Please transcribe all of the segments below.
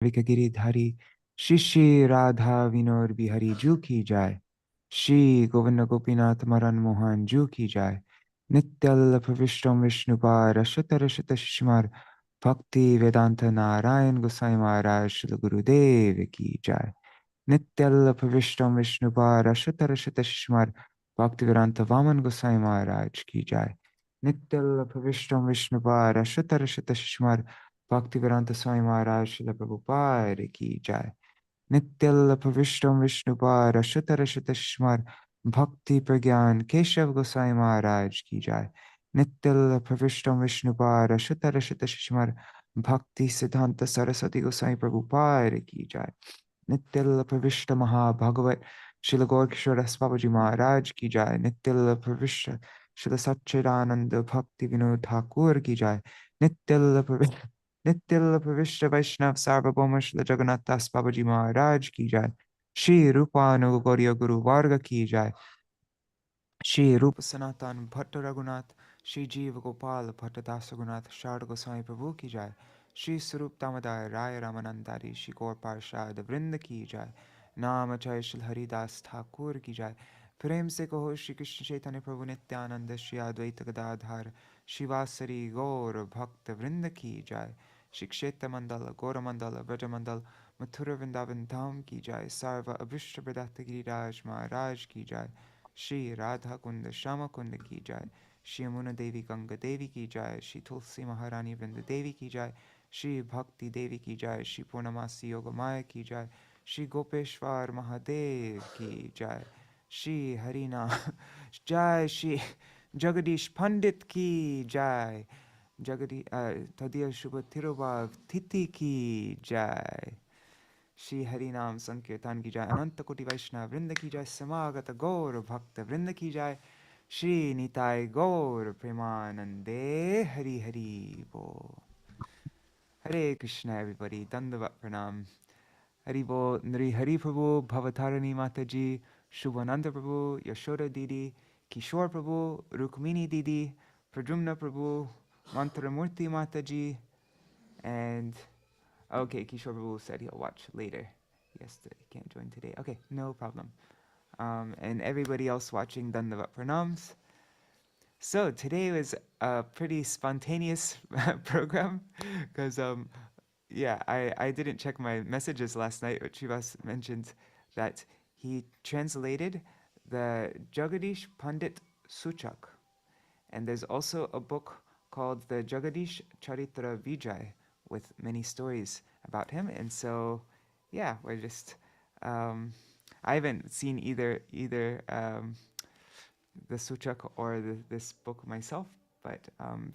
Giridhari Shishi Radha Vinod Bihari Ju ki jai. Shri Govinda Gopinath Maran Mohan Ju ki jai. Nityal Pravishtam Vishnupa Rashata Rashata Shishmar Bhakti Vedanta Narayan Gosai Maharaj Shri Gurudev ki jai. Nityal Pravishtam Vishnupa Rashata Rashata Shishmar Bhakti Vedanta Vaman Gosai Maharaj ki jai. Nityal Pravishtam Vishnupa Rashata Rashata Shishmar Bhaktivedanta Swami Maharaj Srila Prabhupada ki jai. Nityal Pravishtam Vishnupa Rashata Rashata Shmar Bhakti Pragyan Keshav Gosai Maharaj ki jai. Nityal Pravishtam Vishnupa Rashata Rashata Shmar Bhakti Siddhanta Saraswati Gosai Prabhupada ki jai. Nityal Pravishta Maha Bhagavat Srila Gaurkishora Babaji Maharaj ki jai. Nityal Pravishta Srila Satchidananda Bhakti Vinod Thakur ki jai. Nityal Pravishta Nityal Pravishta Vaishnav Sarvabhauma Srila Jagannath Das Babaji Maharaj ki jai. Shri Rupa Anugauriya Guru Varga ki jai. Shri Rupa Sanatan Bhatta Raghunath Shri Jiva Gopal Bhatta Das Raghunath Sharda Goswami Prabhu ki jai. Shri Sarup Damodar Raya Ramanandari Shri Gaur Parshad Vrinda ki jai. Nama Jai Shri Haridas Thakur ki jai. Prem se kaho Shri Krishna Chaitanya Prabhu Nityananda Shri Advaita Gadadhar Shivasari Gaur Bhakta Vrinda ki jai. Shri Kshetra Mandala Gaura Mandala Vraja Mandal Mathura Vrindavan Dham ki jai. Sarva Abhishta Pradata Giriraj Maharaj ki jai. Shri Radha Kunda Shama Kunda ki jai. Shri Amuna Devi Ganga Devi ki jai. Shri Tulsi Maharani Vrinda Devi ki jai. Shri Bhakti Devi ki jai. Shri Purnamasi Yogamaya ki jai. Shri Gopeshwar Mahadev ki jai. Shri Harina Jai. Shri Jagadīśa Paṇḍita ki jai. Tadiya Shubha Tirubhav Titi ki jai. Shri Harinam Sankirtan ki jai. Ananta Koti Vaishnava Vrinda ki jai. Samagata Gaur Bhakta Vrinda ki jai. Shri Nitai Gaur Premanande Hari Hari Bo. Hare Krishna everybody. Dandavat Pranam. Hari Bo. Nri Hari Prabhu, Bhavatarani Mataji, Shubhananda Prabhu, Yashoda Didi, Kishore Prabhu, Rukmini Didi, Pradyumna Prabhu, Mantramurti Mataji, and okay, Kishore Prabhu said he'll watch later. Yes, he can't join today. Okay, no problem. And everybody else watching Dandavat Pranams. So today was a pretty spontaneous program because yeah, I didn't check my messages last night, but Chivas mentioned that he translated the Jagadīśa Paṇḍita Sūcaka. And there's also a book called the Jagadīśa Caritra Vijaya with many stories about him. And so, yeah, we're just, I haven't seen either the Sūcaka or this book myself, but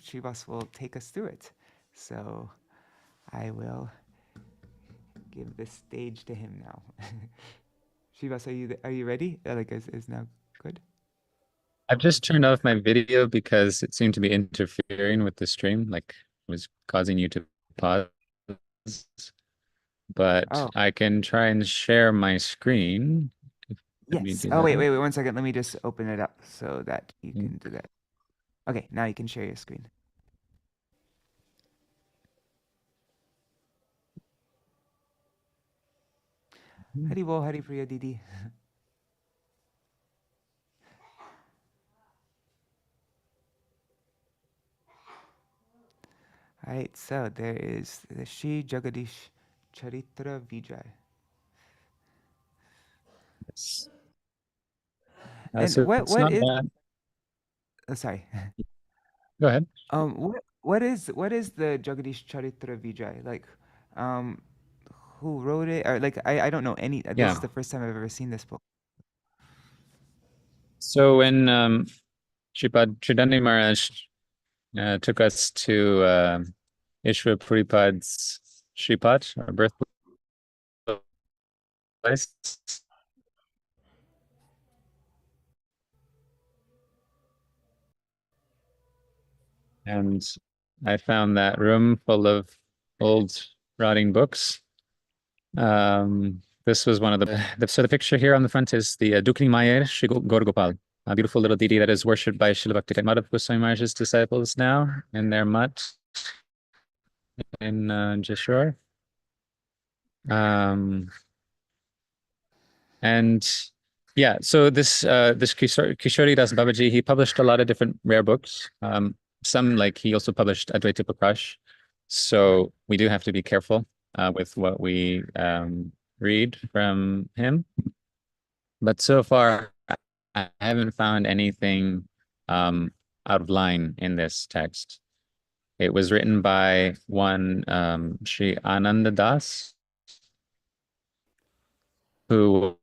Chivas will take us through it. So I will give the stage to him now. Shivas, are you ready? Like, is now good? I've just turned off my video because it seemed to be interfering with the stream, like it was causing you to pause. But Oh, I can try and share my screen. yes. Oh, wait, 1 second. Let me just open it up so that you can do that. Okay, now you can share your screen. Hari Bol, Hari Priya Didi. All right, so there is the Śrī Jagadīśa Caritra Vijaya. Yes. And So what it's not is? bad. Sorry. Go ahead. What is the Jagadīśa Caritra Vijaya? Like, who wrote it? Or like, I don't know any. This Yeah. is the first time I've ever seen this book. So when Shripad Tridandi Maharaj took us to Ishwar Puripad's Shripat, our birthplace, and I found that room full of old rotting books. This was one of so the picture here on the front is the Dukni Mayer Shri Gaur Gopal, a beautiful little deity that is worshipped by Srila Bhakti Madhav Goswami Maharaj's disciples now in their mutt in Jeshore. And yeah, so this Kishori Das Babaji, he published a lot of different rare books. Some, like, he also published Advaita Prakash. So we do have to be careful with what we read from him. But so far, I haven't found anything out of line in this text. It was written by one Sri Ananda Das, who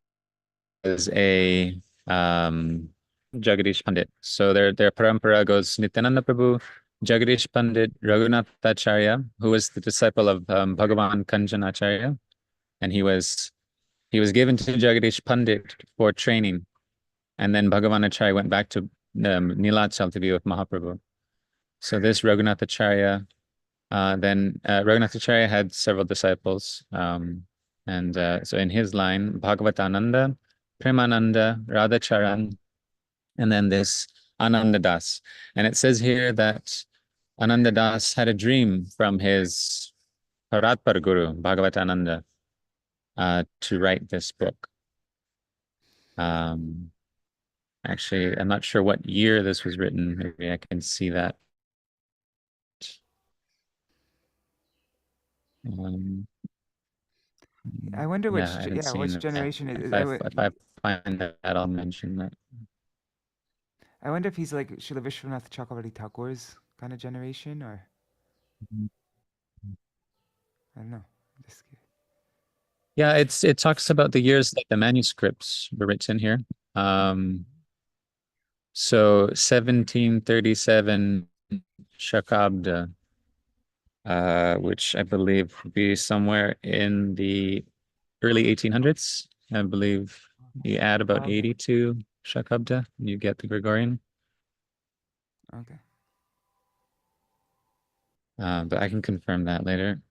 is a Jagadish Pandit. So their parampara goes Nityananda Prabhu, Jagadish Pandit, Raghunatacharya, who was the disciple of Bhagavan Kanjanacharya, and he was given to Jagadish Pandit for training, and then Bhagavan Acharya went back to Nilachal to be with Mahaprabhu. So this Raghunatacharya, then Raghunatacharya had several disciples, and so in his line, Bhagavatananda, Premananda, Radhacharan, and then this Ananda Das. And it says here that Ananda Das had a dream from his Paratpar Guru, Bhagavatananda, to write this book. Actually, I'm not sure what year this was written. Maybe I can see that. I wonder Yeah, I haven't seen which that. generation it is. If I find that, I'll mention that. I wonder if he's like Srila Vishwanath Chakravarti Thakur's kind of generation, or I don't know. Just Yeah, it talks about the years that the manuscripts were written here. So 1737 Shakabda, which I believe would be somewhere in the early 1800s. I believe you add about 82 Shakabda, you get the Gregorian. okay. But I can confirm that later.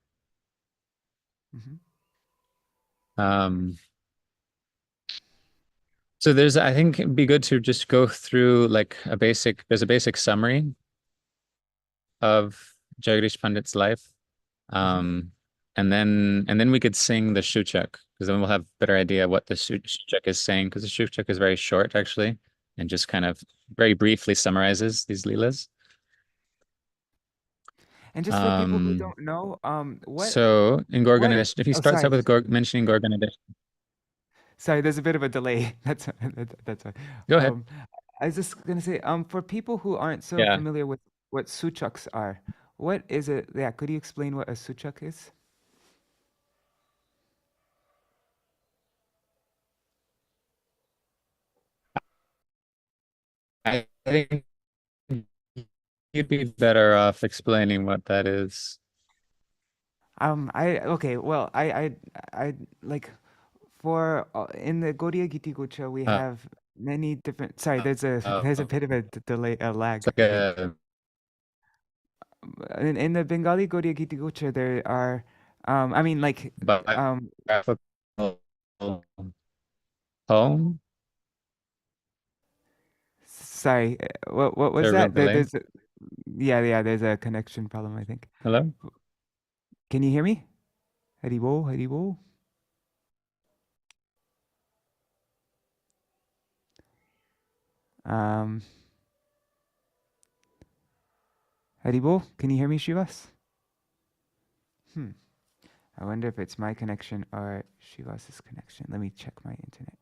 So I think it'd be good to just go through like there's a basic summary of Jagadish Pandit's life. And then we could sing the Shuchak, because then we'll have a better idea what the Shuchak is saying, because the Shuchak is very short actually, and just kind of very briefly summarizes these Leelas. And just for people who don't know, So in Gorganesh, if he starts out with mentioning Gorganesh. Sorry, there's a bit of a delay. That's why. Go ahead. I was just gonna say, for people who aren't so familiar with what Suchaks are, what is it? Yeah, could you explain what a Suchak is? I think you'd be better off explaining what that is. Okay, well, I like for in the Gaudiya Giti Gocha we have many different. Sorry, there's a bit of a delay, a lag. In the Bengali Gaudiya Giti Gocha there are, I mean, like, Home. Sorry, what was that? There's there's a connection problem, I think. Hello? Can you hear me? Haribo, Haribo. Haribo, can you hear me, Shivas? I wonder if it's my connection or Shivas's connection. Let me check my internet.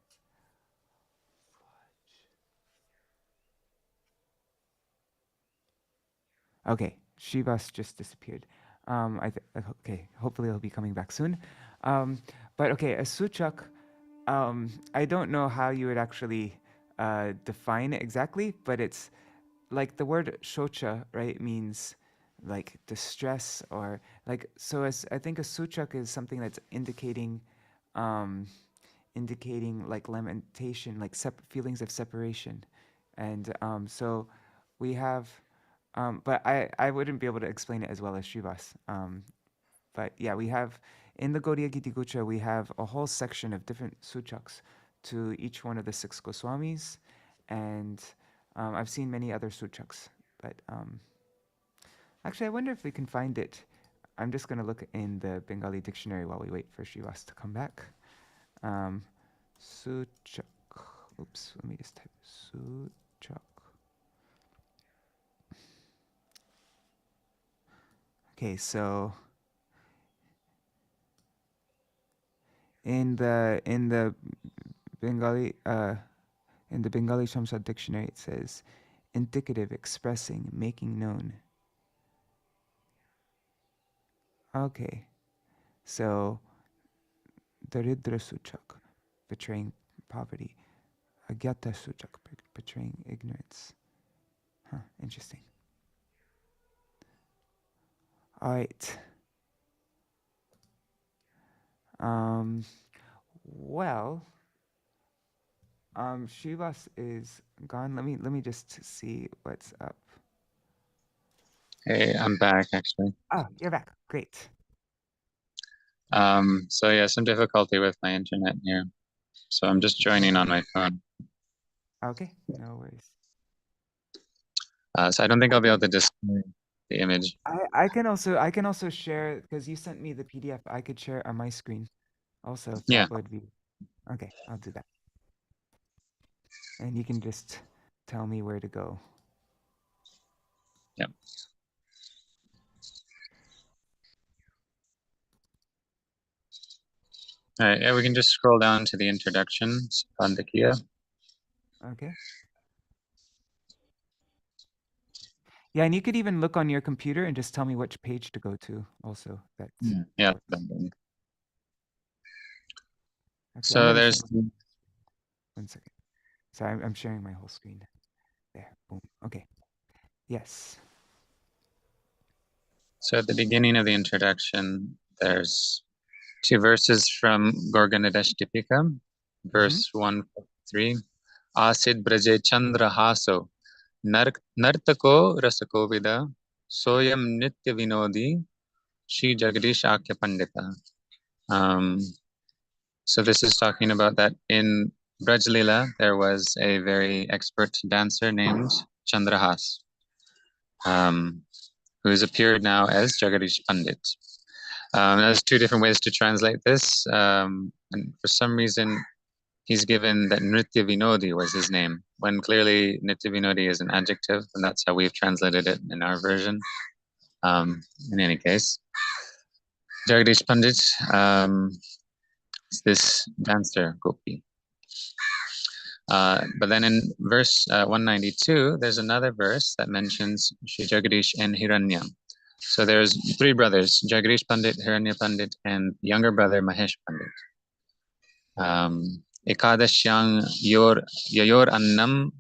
Okay, Shivas just disappeared. Okay, hopefully he'll be coming back soon. But okay, a Suchak, I don't know how you would actually define it exactly, but it's like the word shocha, right, means like distress, or like, so as I think a Suchak is something that's indicating like lamentation, like feelings of separation. And so we have but I wouldn't be able to explain it as well as Shrivas. But yeah, we have in the Gaudiya Giti Gocha, we have a whole section of different suchaks to each one of the 6 Goswamis, and I've seen many other suchaks. But actually, I wonder if we can find it. I'm just going to look in the Bengali dictionary while we wait for Srivas to come back. Sūcaka. Oops, let me just type Sūcaka. Okay, so in the Bengali Shamsad dictionary, it says indicative, expressing, making known. Okay, so Daridra Sūcaka, betraying poverty. Agyata Sūcaka, betraying ignorance. Huh, interesting. All right. Well, Srivas is gone. Let me just see what's up. Hey, I'm back actually. Oh, you're back. Great. So yeah, some difficulty with my internet here. So I'm just joining on my phone. Okay, no worries. So I don't think I'll be able to display the image. I can also share, because you sent me the PDF. I could share on my screen also, if Yeah. that would be okay. I'll do that, and you can just tell me where to go. Yep. All right. Yeah, we can just scroll down to the introduction, Pandakiya. Okay. Yeah, and you could even look on your computer and just tell me which page to go to. Also, that's Yeah. actually, So there's one second. Sorry, I'm sharing my whole screen. There. Boom. Okay. Yes. So at the beginning of the introduction, there's 2 verses from Gorganadesh Dipika, verse 143. Asid braje chandra haso nartako rasakovida soyam nitya vinodi Śrī Jagadīśa Paṇḍita. So this is talking about that in Braj Leela, there was a very expert dancer named Chandrahas, who has appeared now as Jagadish Pandit. There's 2 different ways to translate this. And for some reason, he's given that Nritya Vinodi was his name, when clearly Nitya Vinodi is an adjective, and that's how we've translated it in our version. In any case, Jagadish Pandit is this dancer, Gopi. But then in verse 192, there's another verse that mentions Śrī Jagadish and Hiranya. So there's 3 brothers, Jagadish Pandit, Hiranya Pandit, and younger brother Mahesh Pandit. Ekadashyang yayor annam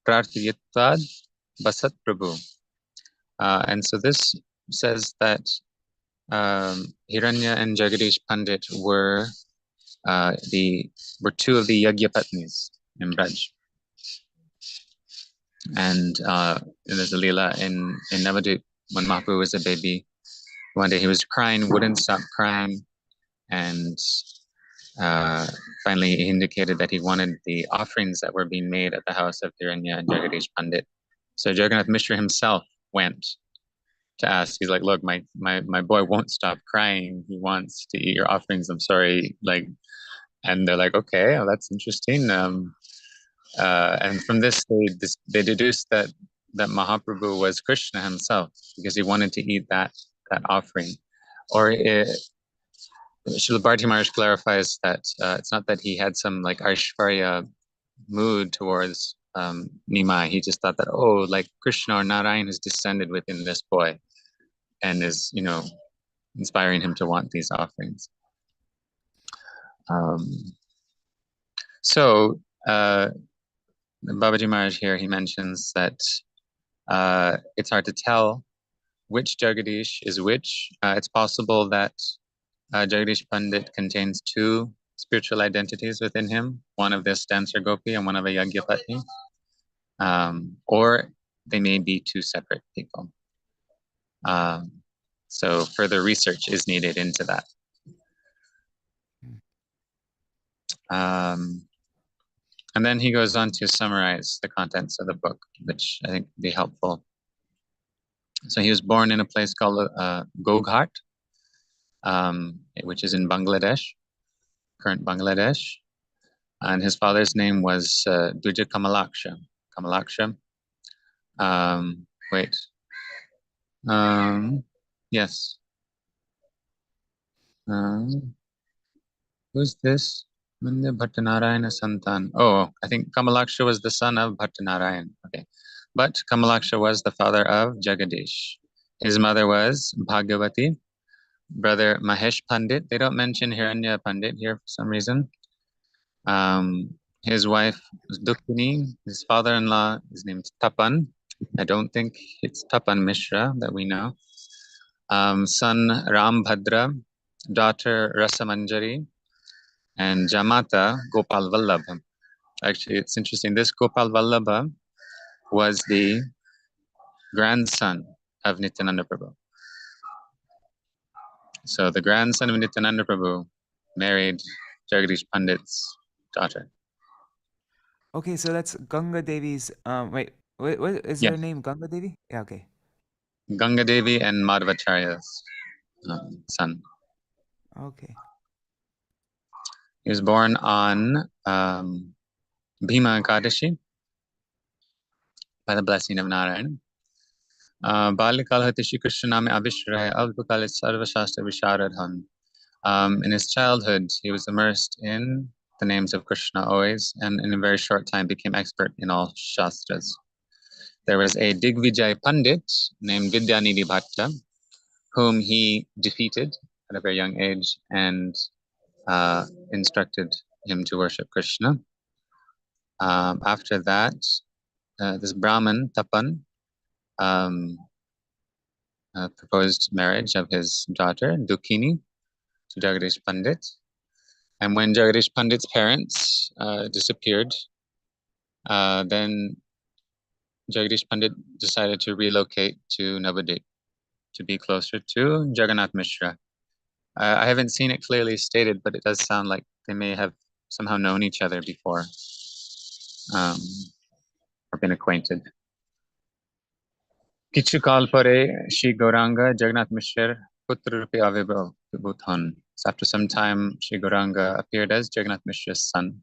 prarthayitvad basat prabhu. And so this says that Hiranya and Jagadish Pandit were 2 of the Yagyapatnis in Braj. And there's a Leela in Navadvip when Mahaprabhu was a baby. One day he was crying, wouldn't stop crying, and finally he indicated that he wanted the offerings that were being made at the house of Hiranya and Jagadish Pandit. So Jagannath Mishra himself went to ask. He's like, look, my boy won't stop crying. He wants to eat your offerings. I'm sorry. And they're like, okay, well, that's interesting. And from this, they deduced that Mahaprabhu was Krishna himself, because he wanted to eat that offering. Or Srila Bharati Maharaj clarifies that it's not that he had some like Aishvarya mood towards Nimai. He just thought that, oh, like Krishna or Narayan has descended within this boy and is, inspiring him to want these offerings. So Babaji Maharaj here, he mentions that it's hard to tell which Jagadish is which. It's possible that Jagadish Pandit contains 2 spiritual identities within him, one of this dancer Gopi and one of a Yagyapatni. Or they may be 2 separate people. So further research is needed into that. And then he goes on to summarize the contents of the book, which I think would be helpful. So he was born in a place called Goghat, which is in Bangladesh, current Bangladesh. And his father's name was Duja Kamalaksha. Kamalaksha. Wait. Yes. Who's this? Manda Bhattanarayana Santan. Oh, I think Kamalaksha was the son of Bhattanarayan. Okay. But Kamalaksha was the father of Jagadish. His mother was Bhagavati, brother Mahesh Pandit. They don't mention Hiranya Pandit here for some reason. His wife was Dukini. His father-in-law is named Tapan. I don't think it's Tapan Mishra that we know. Son Ram Bhadra, daughter Rasamanjari, and Jamata Gopal Vallabha. Actually, it's interesting. This Gopal Vallabha was the grandson of Nityananda Prabhu. So the grandson of Nityananda Prabhu married Jagadish Pandit's daughter. Okay, so that's Ganga Devi's. Wait, what is her name? Ganga Devi? Yeah, okay. Ganga Devi and Madhvacharya's son. Okay. He was born on Bhima Ekadashi by the blessing of Narayan. Balikal hati Shri Krishna name Abhishray Avdukal Sarva Shastra Visharadhan. In his childhood, he was immersed in the names of Krishna always, and in a very short time became expert in all shastras. There was a Digvijay Pandit named Vidyanidhi Bhatta, whom he defeated at a very young age and instructed him to worship Krishna. After that, this Brahmin, Tapan, proposed marriage of his daughter, Dukini, to Jagadish Pandit. And when Jagadish Pandit's parents disappeared, then Jagadish Pandit decided to relocate to Navadvip to be closer to Jagannath Mishra. I haven't seen it clearly stated, but it does sound like they may have somehow known each other before, or been acquainted. Kichu kal pare Shri Gauranga Jagannath Mishra putra rupe avibhut hon. So after some time, Shri Gauranga appeared as Jagannath Mishra's son.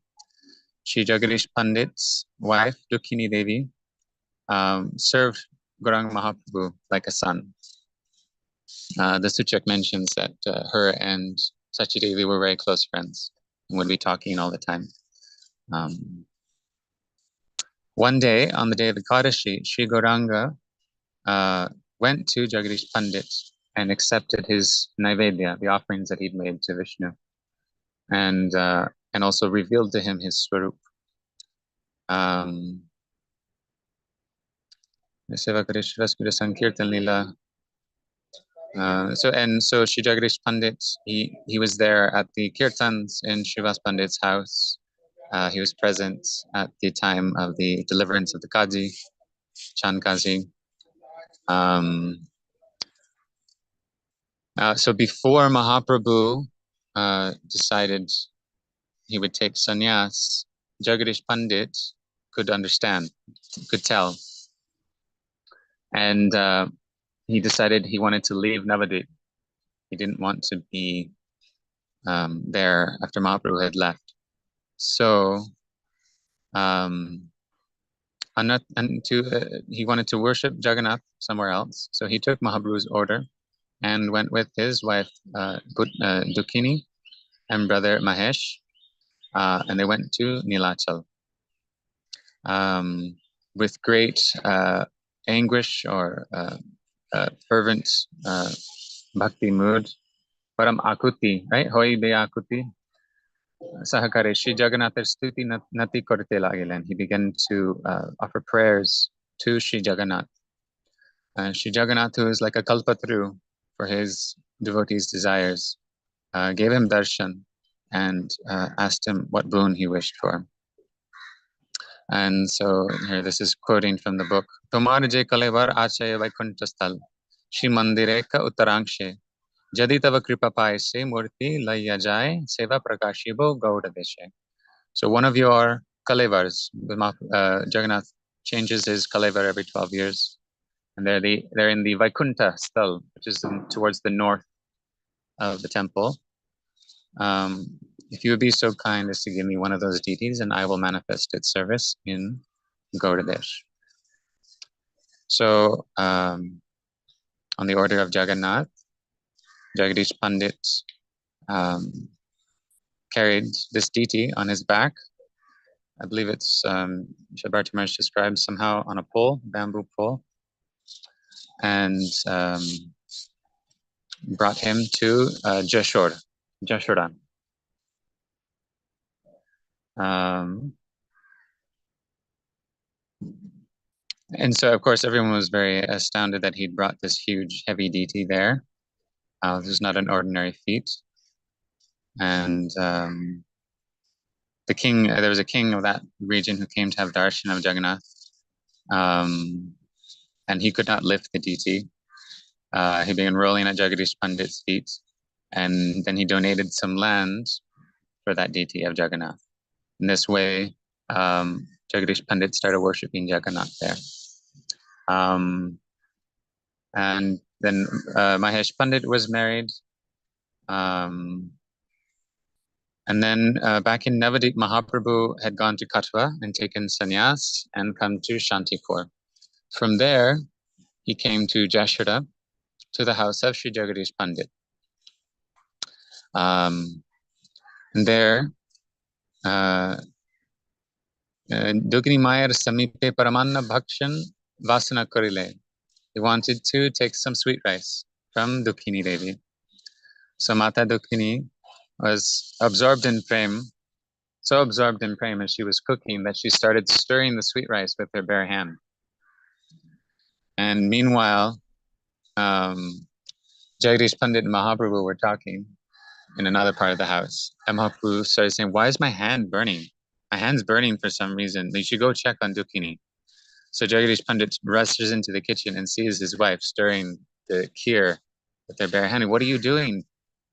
Shri Jagadish Pandit's wife, Dukini Devi, served Gauranga Mahaprabhu like a son. The Sūcaka mentions that her and Sachi Devi were very close friends and would be talking all the time. One day, on the day of Ekadashi, Shri Gauranga went to Jagadish Pandit and accepted his naivedya, the offerings that he'd made to Vishnu, and also revealed to him his swarup. So Shri Jagadish Pandit, he was there at the kirtans in Srivas Pandit's house. He was present at the time of the deliverance of the Kazi, Chand Kazi. So before Mahaprabhu decided he would take sannyas, Jagadish Pandit could understand, could tell. And he decided he wanted to leave Navadvip. He didn't want to be there after Mahaprabhu had left. So he wanted to worship Jagannath somewhere else. So he took Mahaprabhu's order and went with his wife Dukini and brother Mahesh, and they went to Nilachal. With great anguish or fervent bhakti mood, param akuti, right? Hoi be akuti. Sahakare Shri Jagannath stuti nati korte lagilen. He began to offer prayers to Shri Jagannath. Shri Jagannath, who is like a kalpatru for his devotees' desires, gave him darshan and asked him what boon he wished for. And so here, this is quoting from the book. Tomar je kalevar achaya vaikuntastal, Shri Mandire ka uttarangshe, Jadi tava kripa paise murti laya jai seva prakashibo gauda deshe. So one of your kalevars, Jagannath changes his kalevar every 12 years. And they're in the Vaikunta stal, which is towards the north of the temple, if you would be so kind as to give me one of those deities, and I will manifest its service in Gauradesh. So, on the order of Jagannath, Jagadish Pandit carried this deity on his back. I believe it's Bharati Maharaj described somehow on a pole, bamboo pole, and brought him to Jashoda. And so, of course, everyone was very astounded that he'd brought this huge, heavy deity there. This is not an ordinary feat. And the king, there was a king of that region who came to have darshan of Jagannath, and he could not lift the deity. He began rolling at Jagadish Pandit's feet, and then he donated some land for that deity of Jagannath. In this way, Jagadish Pandit started worshipping Jagannath there. And then Mahesh Pandit was married. And then back in Navadip, Mahaprabhu had gone to Katwa and taken sannyas and come to Shantipur. From there, he came to Jashoda, to the house of Śrī Jagadīśa Pandit. And there, Dukini Mayar Samipe Paramanna Bhakshan Vasana Korile. He wanted to take some sweet rice from Dukini Devi. So Mata Dukini was absorbed in prem, so absorbed in prem as she was cooking that she started stirring the sweet rice with her bare hand. And meanwhile, Jagadish Pandit and Mahaprabhu were talking in another part of the house. And Mahaprabhu started saying, "Why is my hand burning? My hand's burning for some reason. You should go check on Dukini." So Jagadish Pandit rushes into the kitchen and sees his wife stirring the kheer with her bare hand. "What are you doing,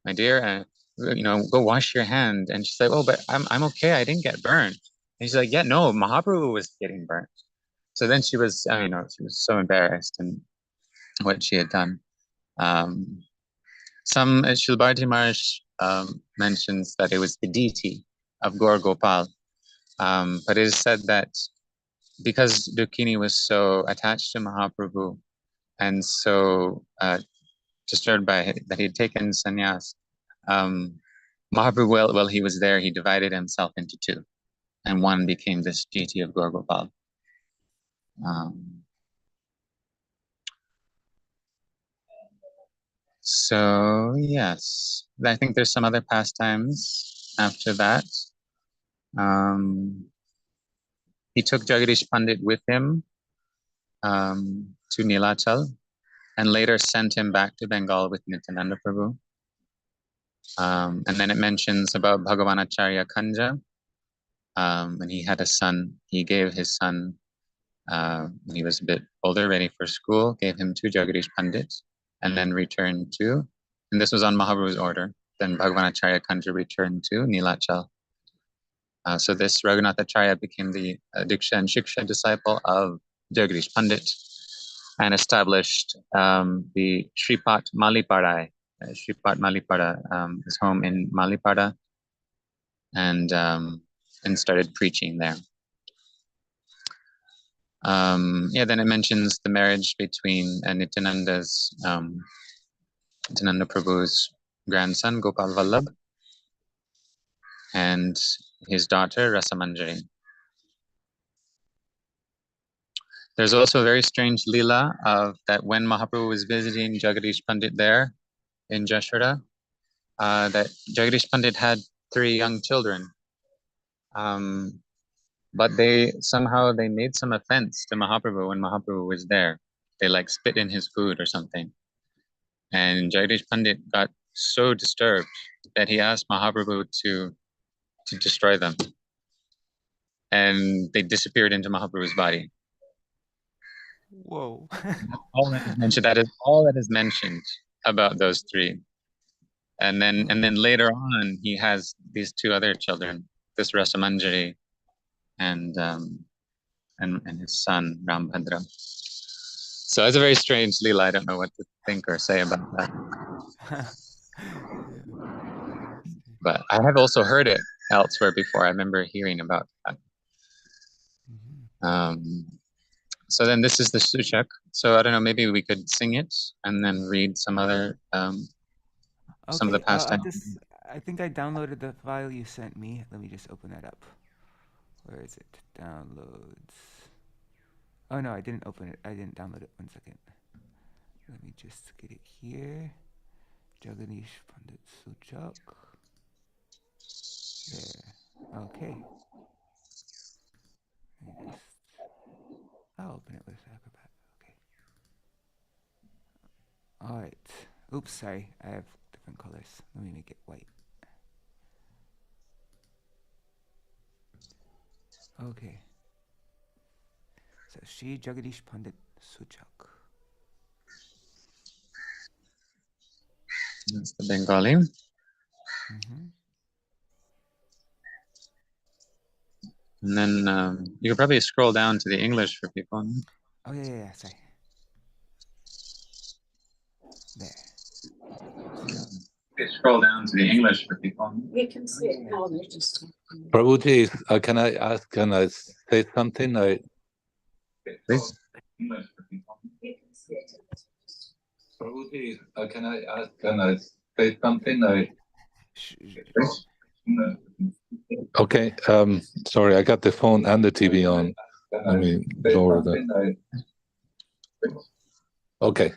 my dear? Go wash your hand." And she's like, "Oh, but I'm okay. I didn't get burned." And she's like, "Yeah, no, Mahaprabhu was getting burnt." So then she was, she was so embarrassed in what she had done. Some Śrīla Bharati Maharaj mentions that it was the deity of Gaur Gopal. But it is said that because Dukini was so attached to Mahaprabhu and so disturbed by that he had taken sannyas, Mahaprabhu, while he was there, he divided himself into two, and one became this deity of Gaur Gopal. So yes, I think there's some other pastimes after that. He took Jagadish Pandit with him to Nilachal, and later sent him back to Bengal with Nityananda Prabhu. And then it mentions about Bhagavan Acharya Kanja. When he had a son, he gave his son, when he was a bit older, ready for school, gave him to Jagadish Pandit, and then returned to, and this was on Mahaprabhu's order, then Bhagavan Acharya Kanja returned to Nilachal. So this Raghunath Acharya became the Diksha and Shiksha disciple of Jagadish Pandit and established the Shripat Malipadai. Shripat Malipada, his home in Malipada, and started preaching there. Then it mentions the marriage between Nityananda Prabhu's grandson, Gopal Vallabh, and his daughter, Rasamanjari. There's also a very strange lila of that when Mahaprabhu was visiting Jagadish Pandit there in Jashoda, that Jagadish Pandit had 3 young children. But they made some offense to Mahaprabhu when Mahaprabhu was there. They like spit in his food or something. And Jagadish Pandit got so disturbed that he asked Mahaprabhu to destroy them. And they disappeared into Mahaprabhu's body. Whoa. That is all that is mentioned about those 3. And then later on, he has these 2 other children, this Rasamanjari and his son Rambhadra. So it's a very strange lila. I don't know what to think or say about that. But I have also heard it elsewhere before. I remember hearing about that. So then this is the Sūcaka. So I don't know, maybe we could sing it and then read some other some of the pastimes. I think I downloaded the file you sent me. Let me just open that up. Where is it? Downloads. Oh no, I didn't open it. I didn't download it. 1 second. Let me just get it here. Jagadīśa Paṇḍita Sūcaka. There. Okay. I'll open it with Acrobat. Okay. Alright. Oops, sorry. I have different colors. Let me make it white. Okay. So Śrī Jagadīśa Paṇḍita Sūcaka. That's the Bengali. And then you could probably scroll down to the English for people. Oh yeah, sorry. There. Scroll down to the English for people. We can see it now. Prabhuji, can I say something? Please. We can see it. Prabhuji, can I say something? Okay, sorry, I got the phone and the TV on. Let me lower that. Okay.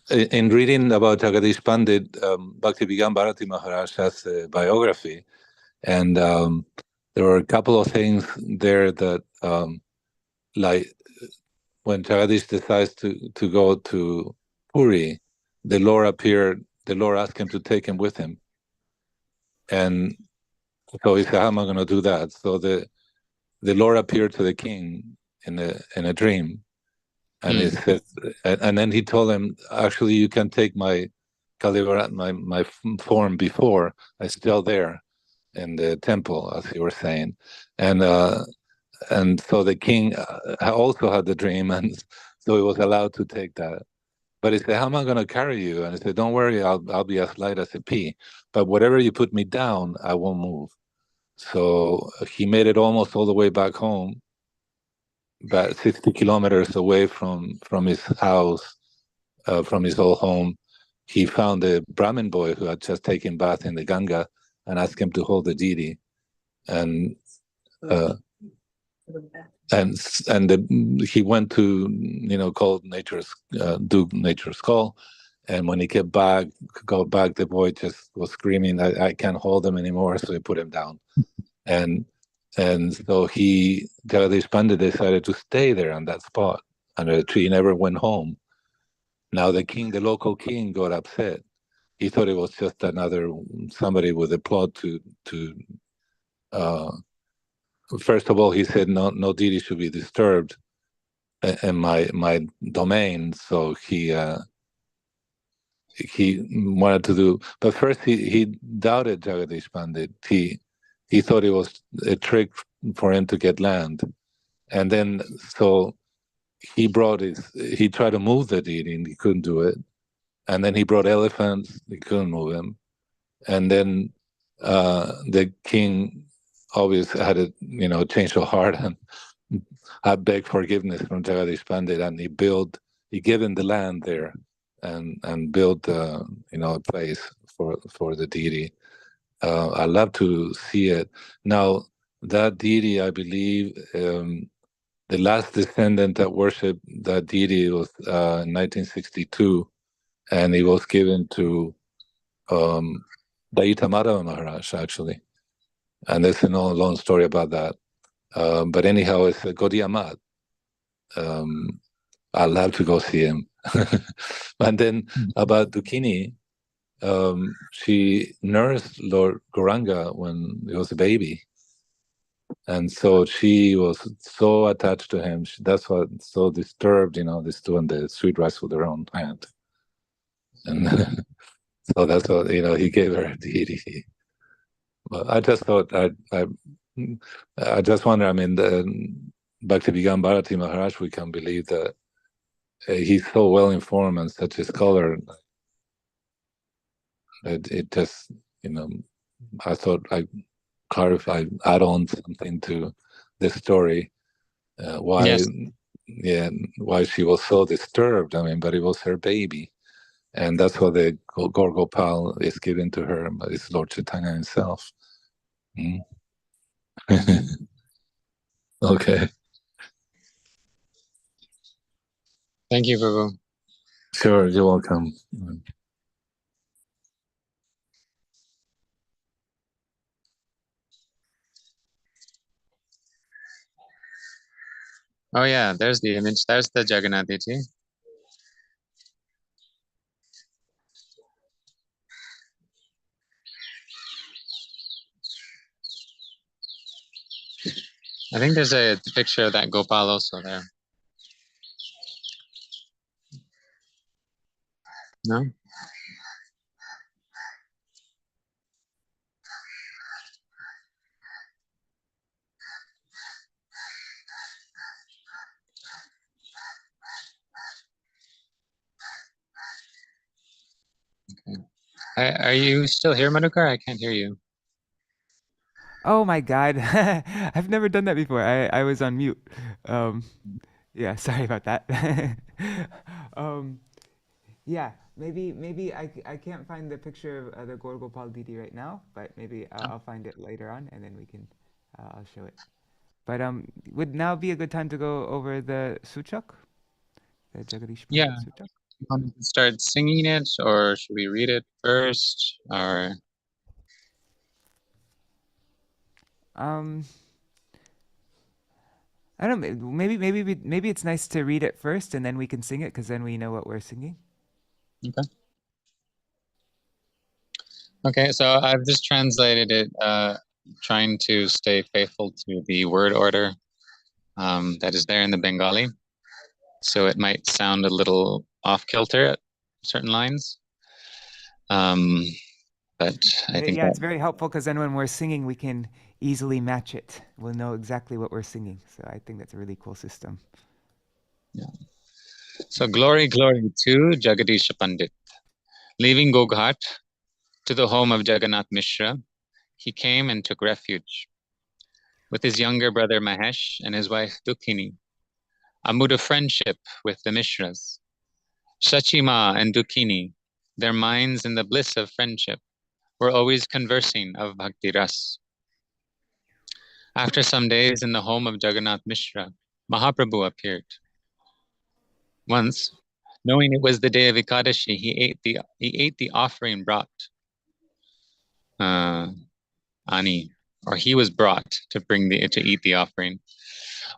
In reading about Jagadīśa Paṇḍita, Bhakti Vigyan Bharati Maharaj has a biography, and there were a couple of things there that, like when Jagadish decides to go to Puri, the Lord appeared. The Lord asked him to take him with him, and so he said, "How am I going to do that?" So the Lord appeared to the king in a dream. And he said, and then he told him, "Actually, you can take my Kalivarat, my form before. I'm still there in the temple," as you were saying. And so the king also had the dream, and so he was allowed to take that. But he said, "How am I going to carry you?" And he said, "Don't worry, I'll be as light as a pea. But whatever you put me down, I won't move." So he made it almost all the way back home, about 60 kilometers away from his house, from his old home. He found a Brahmin boy who had just taken bath in the Ganga and asked him to hold the deity. And he went to, called do nature's call. And when he got back, the boy just was screaming, I can't hold him anymore. So he put him down. And so Jagadīśa Paṇḍita decided to stay there on that spot under the tree. He never went home. Now the local king got upset. He thought it was just somebody with a plot to first of all, he said no deity should be disturbed in my domain. So he wanted to do, but first he doubted Jagadīśa Paṇḍita. He thought it was a trick for him to get land. And then, so he tried to move the deity and he couldn't do it. And then he brought elephants, he couldn't move him. And then the king obviously had a change of heart and I begged forgiveness from Jagadīśa Paṇḍita, and he gave him the land there and built, a place for the deity. I'd love to see it. Now, that deity, I believe, the last descendant that worshipped that deity was in 1962, and it was given to Daita Madhava Maharaj, actually. And there's a long story about that. But anyhow, it's Gaudiya Math. I'd love to go see him. And then about Dukini, she nursed Lord Gauranga when he was a baby. And so she was so attached to him. That's what so disturbed, this doing the sweet rice with her own hand. And so that's what, he gave her a deity. But I just thought, I just wonder, the Bhakti Vigyan Bharati Maharaj, we can believe that he's so well informed and such a scholar. It just, I thought I'd clarify, add on something to the story. Why, Yes. why she was so disturbed. But it was her baby. And that's what the Gorgopal is given to her, but it's Lord Chaitanya himself. Okay. Thank you, Prabhu. Sure, you're welcome. Oh yeah, there's the image. There's the Jagannath Deity. I think there's a picture of that Gopal also there. No? Okay. Are you still here, Madhukar? I can't hear you. Oh my God. I've never done that before. I was on mute. Yeah, sorry about that. Yeah, maybe I can't find the picture of the Gorgopal Didi right now, but maybe I'll find it later on and then we can I'll show it. But would now be a good time to go over the Sūcaka, the Jagadīśa Yeah. Paṇḍita Sūcaka? You want to start singing it, or should we read it first? Or I don't know. Maybe it's nice to read it first and then we can sing it because then we know what we're singing. okay. Okay, so I've just translated it, trying to stay faithful to the word order that is there in the Bengali. So it might sound a little off kilter at certain lines. But I think Yeah, it's very helpful because then when we're singing, we can easily match it. We'll know exactly what we're singing. So I think that's a really cool system. Yeah. So glory to Jagadīśa Pandit. Leaving Goghat to the home of Jagannath Mishra, he came and took refuge with his younger brother Mahesh and his wife Dukhini, a mood of friendship with the Mishras. Shachima and Dukhini, their minds in the bliss of friendship, were always conversing of Bhakti Ras. After some days in the home of Jagannath Mishra, Mahaprabhu appeared. Once, knowing it was the day of Ekadashi, he ate the offering brought. Ani, or he was brought to eat the offering,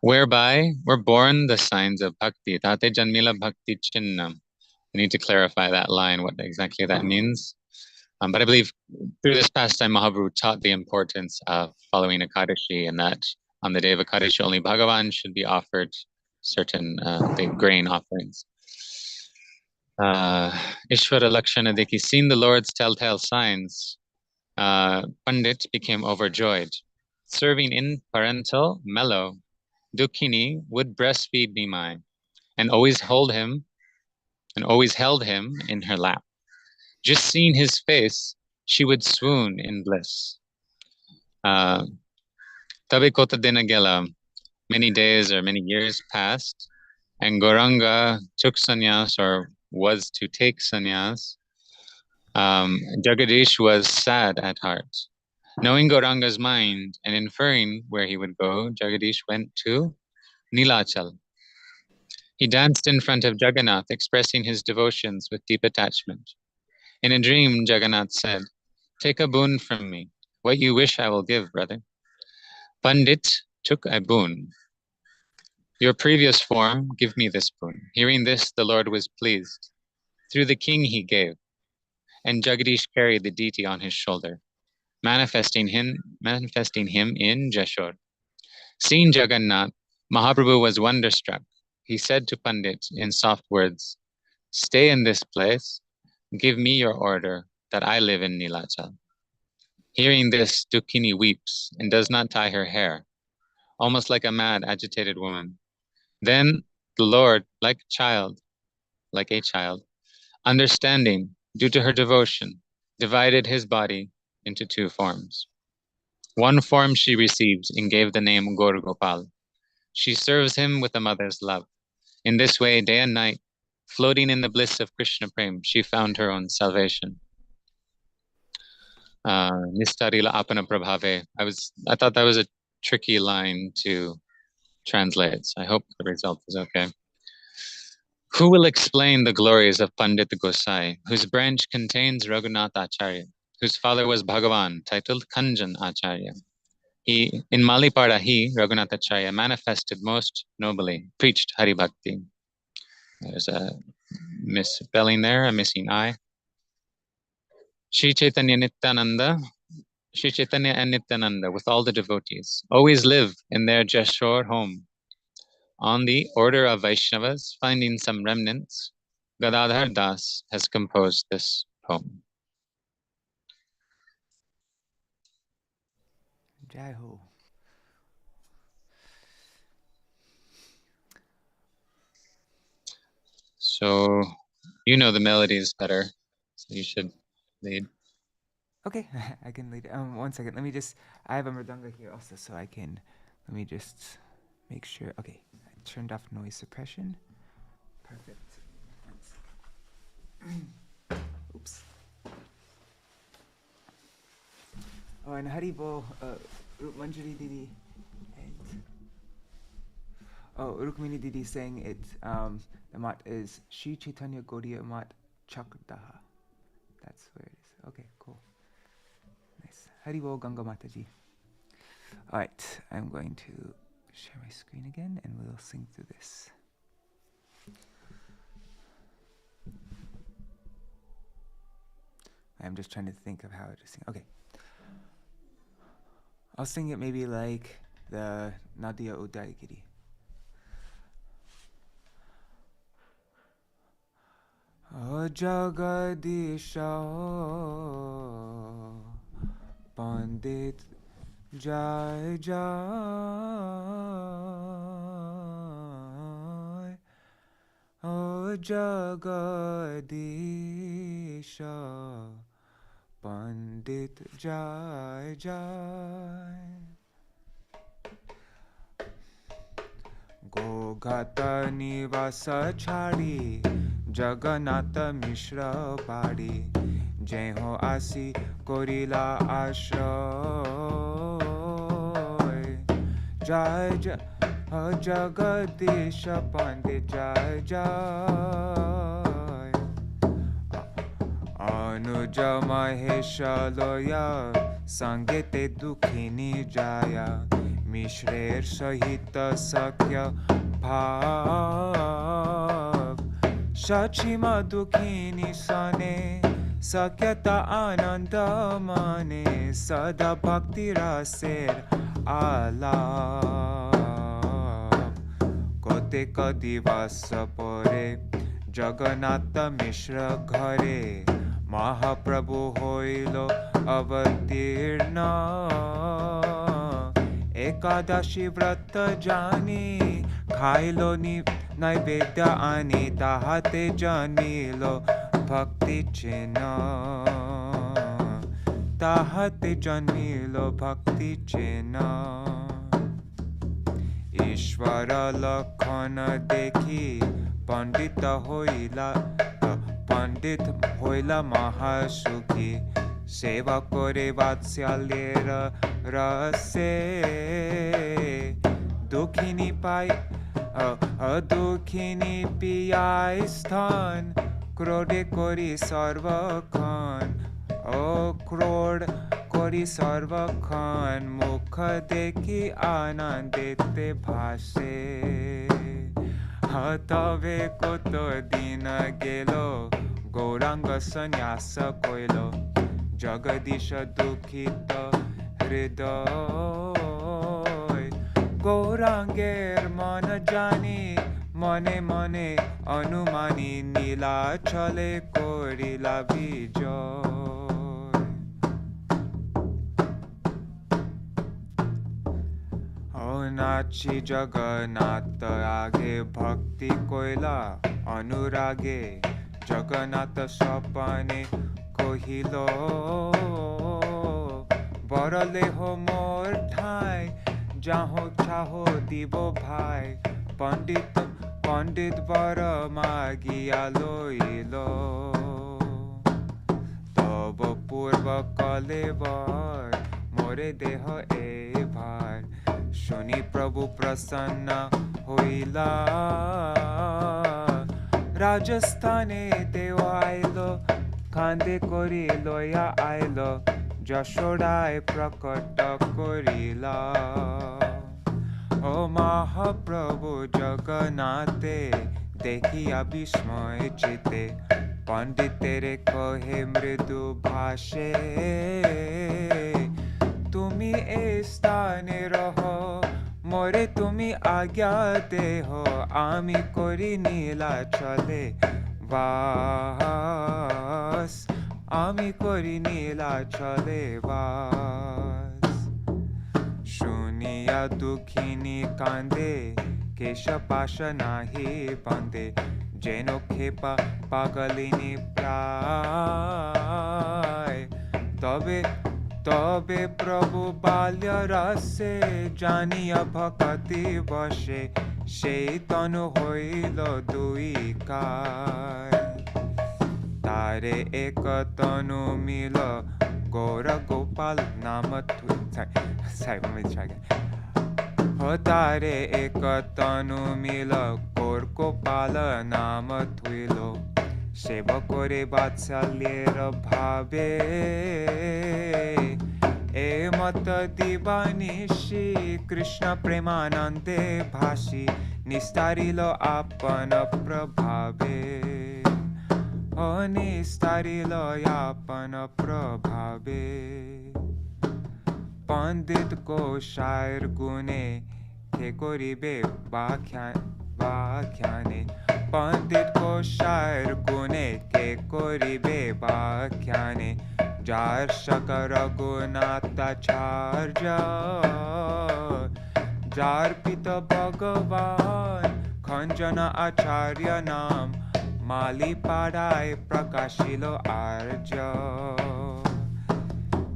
whereby were born the signs of bhakti. Tate janmila bhakti chinnam. I need to clarify that line, what exactly that means. But I believe through this pastime, Mahaprabhu taught the importance of following Ekadashi, and that on the day of Ekadashi, only Bhagavan should be offered certain the grain offerings. Ishvara Lakshana Diki, seeing the Lord's telltale signs, Pandit became overjoyed. Serving in parental mellow, Dukhini would breastfeed Nimai and always held him in her lap. Just seeing his face, she would swoon in bliss. Tabe kota dina gela, many days or many years passed, and Gauranga took sannyas, or was to take sannyas. Jagadish was sad at heart. Knowing Gauranga's mind and inferring where he would go, Jagadish went to Nilachal. He danced in front of Jagannath, expressing his devotions with deep attachment. In a dream, Jagannath said, "Take a boon from me. What you wish I will give, brother." Pandit took a boon. "Your previous form, give me this boon." Hearing this, the Lord was pleased. Through the king he gave, and Jagadish carried the deity on his shoulder, manifesting him in Jashore. Seeing Jagannath, Mahaprabhu was wonderstruck. He said to Pandit in soft words, "Stay in this place. Give me your order that I live in Nilachal." Hearing this, Dukhini weeps and does not tie her hair, almost like a mad, agitated woman. Then the Lord, like a child, understanding, due to her devotion, divided his body into two forms. One form she received and gave the name Gaur Gopal. She serves him with a mother's love. In this way, day and night, floating in the bliss of Krishna Prem, she found her own salvation. Nistarila apana prabhave. I thought that was a tricky line to translate. So I hope the result is okay. Who will explain the glories of Pandit Gosai, whose branch contains Raghunath Acharya, whose father was Bhagavan, titled Kanjan Acharya? In Malipada, Raghunath Acharya, manifested most nobly, preached Hari Bhakti. There's a misspelling there, a missing I. Shri Chaitanya and Nityananda, with all the devotees, always live in their Jashore home. On the order of Vaishnavas, finding some remnants, Gadadhar Das has composed this poem. Jai Ho. So, you know the melodies better, so you should lead. Okay, I can lead. 1 second. I have a mridanga here also, so let me just make sure. Okay, I turned off noise suppression. Perfect. Oops. Oh, and Haribo, Manjari Didi, and Rukmini Didi saying it. The mat is Shri Chaitanya Gaudiya Mat Chakrdaha. That's where it is. Okay, cool. Nice. Haribo Ganga Mataji. Alright, I'm going to share my screen again and we'll sing through this. I'm just trying to think of how to sing. Okay. I'll sing it maybe like the Nadia Udaigiri. O Jagadīśa Paṇḍita Vijaya O Jagadīśa Paṇḍita Vijaya Gogata Nivasa Chari Jagannatha Mishra Padi Jeho Asi Korila Ashroy Jai Jai Jagadīśa Paṇḍita Jai Anuja Mahesha Loya Sangete Dukhini Jaya Mishrer Sahita Sakya Bhav Shachima Dukhini Sane Sakyata Ananda Mane Sada Bhakti Raser Alap Kote Kadivasa Pore Jagannatha Mishra Ghare Mahaprabhu Hoilo Avatirna Ekadashi Vrata Jani Khailo ni Naivedya Ani Tahate Janilo Bhakti Chena Tahate Janilo Bhakti Chena Ishvara Lakhana Dekhi Pandita Hoila Mahasukhi Seva Kore Vatsalyera Rase Dukhini Pai Dukhini Piyai Sthan Krode Kori Sarva Khan Krod Kori Sarva Khan Mukha Dekhi Anandete Bhase Hatave Koto Dina Gelo Gauranga Sanyasa Koilo Jagadīśa Dukhita Hriday Gauranger Mana Jani Mane Mane Anumani Nila Chale Korila Vijay O Nachi Jagannatha Age Bhakti Koila Anurage Jagannatha Sapane কহিল বরলেহ মোর ঠাই যাহ চাহ দিব ভাই পণ্ডিত পণ্ডিত বর মাগিয়া লইল তব পূর্ব কলেবর মোরে দেহ এবার শুনি প্রভু প্রসন্ন হইলা রাজস্থানে দেও আইল কান্দে করি লইয়া আইল যশোদায় প্রকট করিলা ও মহাপ্রভু জগন্নাথে দেখিয়া বিস্ময় চিতে পণ্ডিতের কহে মৃদু ভাষে তুমি এ স্থানে রহ মোরে তুমি আজ্ঞা দেহ আমি করি নীলাচলে বাস আমি করি নীলাচলে বাস শুনিয়া দুঃখিনী কান্দে কেশ পাশ নাহি বাঁধে যেন খেপা পাগলিনী প্রায় তবে তবে প্রভু বাল্য রসে জানিয়া ভক্তি বসে সেই তনু হইল দুই কায় তারে এক তনু মিল গৌর গোপাল নাম তারে এক তনু মিল গৌর গোপাল নাম থুইল সেব করে বাৎসল্যের ভাবে এ মত দিবানিশি কৃষ্ণ প্রেমানন্দে ভাসি নিস্তারিল আপন প্রভাবে ও নিস্তারিল আপন প্রভাবে পণ্ডিত কোশায়ের গুণে কে করিবে ব্যাখ্যানে পণ্ডিত কোশায়ের গুণে কে করিবে ব্যাখ্যানে যার শঙ্কর রঘুনাথাচার্য যার পিত ভগবান খঞ্জন আচার্য নাম মালি পাড়ায় প্রকাশিল আর্য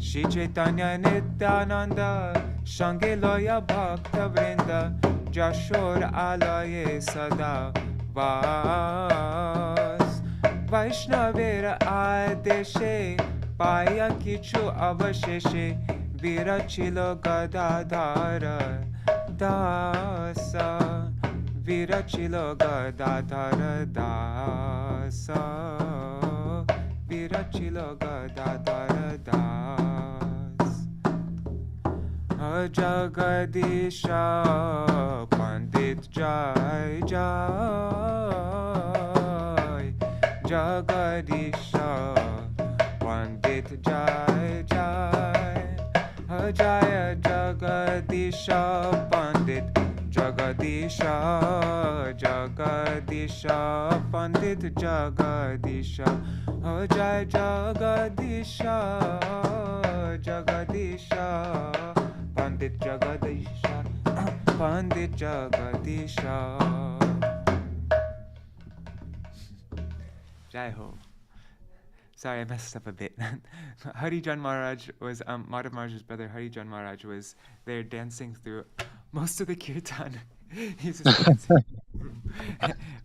শ্রী চৈতন্য নিত্যানন্দ সঙ্গে লয়া ভক্ত বৃন্দ যশোর আলয়ে সদা বাস বৈষ্ণবের আদেশে পায়া কিছু অবশেষে বিরচিল গদাধর দাস বিরচিল গদাধর দাস বিরচিল গদাধর দাস জগদীশ পণ্ডিত জয় জয় জগদীশ পণ্ডিত জয় জয় জয় জগদীশ পণ্ডিত জগদীশ জগদীশ পণ্ডিত জগদীশ জয় জগদীশ জগদীশ পণ্ডিত জগদীশ পণ্ডিত Jagadish Jai Ho. Sorry, I messed up a bit. Hari Jan Maharaj was, Madhav Maharaj's brother Hari Jan Maharaj was there dancing through most of the kirtan. He's just dancing.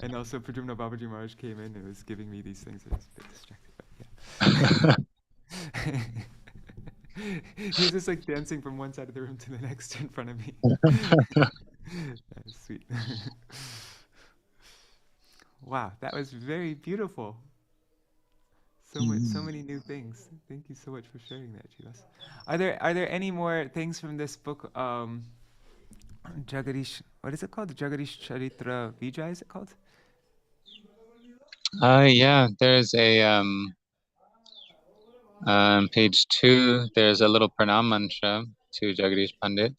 And also Pradyumna Babaji Maharaj came in and was giving me these things. I was a bit distracted, but yeah. He was just like dancing from one side of the room to the next in front of me. That's sweet. Wow, that was very beautiful. So many new things. Thank you so much for sharing that, Chivas. Are there any more things from this book? Jagadīśa, what is it called? The Jagadīśa Caritra Vijaya, is it called? Yeah, there's a page 2. There's a little pranam mantra to Jagadish Pandit.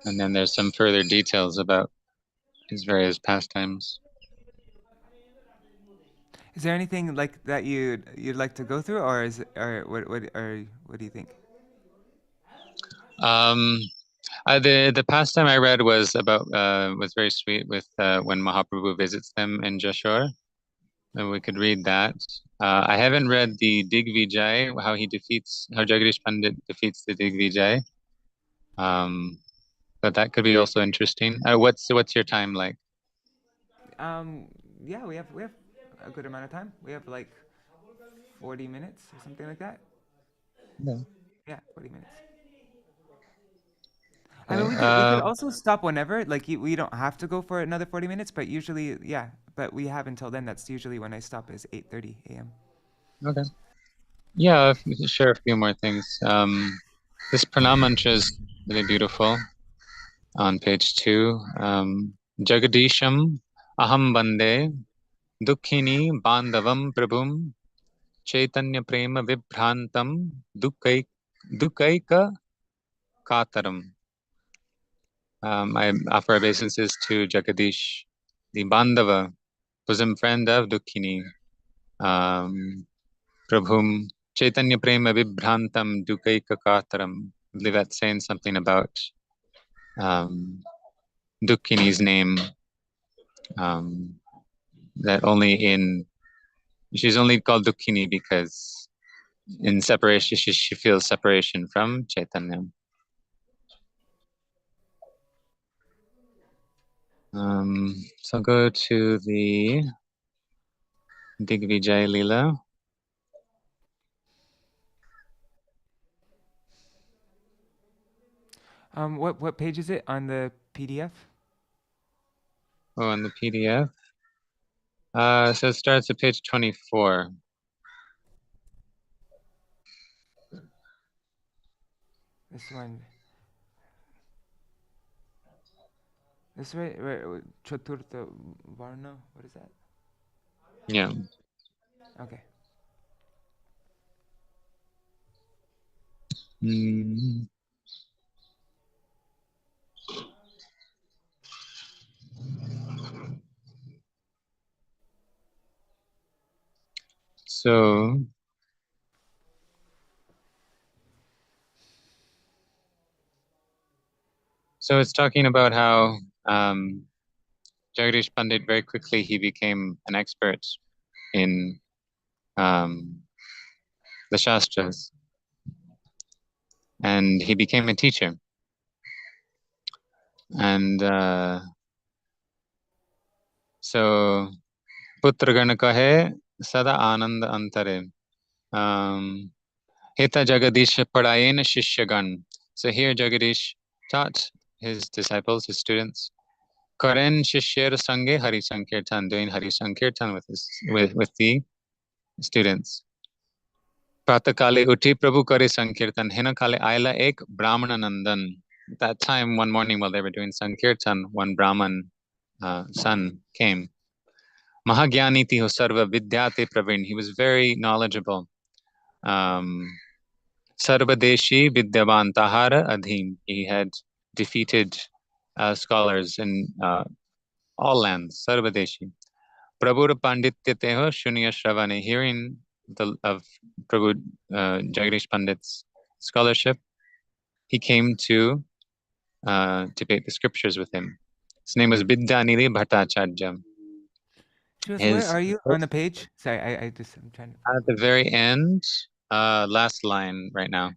And then there's some further details about his various pastimes. Is there anything like that you'd like to go through, or is what do you think? The pastime I read was about was very sweet with when Mahaprabhu visits them in Jashore. and we could read that. I haven't read the Digvijay, how Jagadish Pandit defeats the Digvijay. But that could be also interesting. What's your time like? Yeah, we have a good amount of time. We have like 40 minutes or something like that. Yeah. Yeah, 40 minutes. I mean, we could also stop whenever. Like, we don't have to go for another 40 minutes, but usually, yeah. But we have until then. That's usually when I stop, is 8:30 a.m. Okay. Yeah, share a few more things. This pranam mantra is really beautiful on page 2. Jagadisham aham bande dukhini bandhavam prabhum chaitanya prema vibhrantam dukkaika kataram. I offer obeisances to Jagadish, the Bandhava, bosom friend of Dukhini, Prabhum, Chaitanya Prema Vibhrantam Dukkaika Kataram. I believe that's saying something about Dukhini's name, that she's only called Dukhini because in separation, she feels separation from Chaitanya. So I'll go to the Digvijay Leela. What page is it on the PDF? Oh, on the PDF. So it starts at page 24. This one. This right? Chaturtha Varna. What is that? Yeah. Okay. So it's talking about how Jagadish Pandit, very quickly he became an expert in the Shastras, and he became a teacher. And so Putra Gana kahe sada anand antare. Heta Jagadīśa padayena shishyagan. So here Jagadish taught his disciples, his students, Karen Shishyer Sange Hari Sankirtan, doing Hari Sankirtan with the students. Pratakale Uti Prabhu Kare Sankirtan, Hena Kale Aila Ek Brahmana Nandan. At that time, one morning while they were doing Sankirtan, one Brahman son came. Mahagyani Tiho Sarva Vidyate Praveen. He was very knowledgeable. Sarvadeshi Vidyavan Tahara Adhim. He had defeated scholars in all lands. Sarvadeshi. Prabhu Pandityateho Shunya Shravane. Hearing of Prabhu Jagadish Pandit's scholarship, he came to debate the scriptures with him. His name was Vidyanidhi Bhattacharya. Where are you on the page? Sorry, I'm trying to... At the very end, last line right now.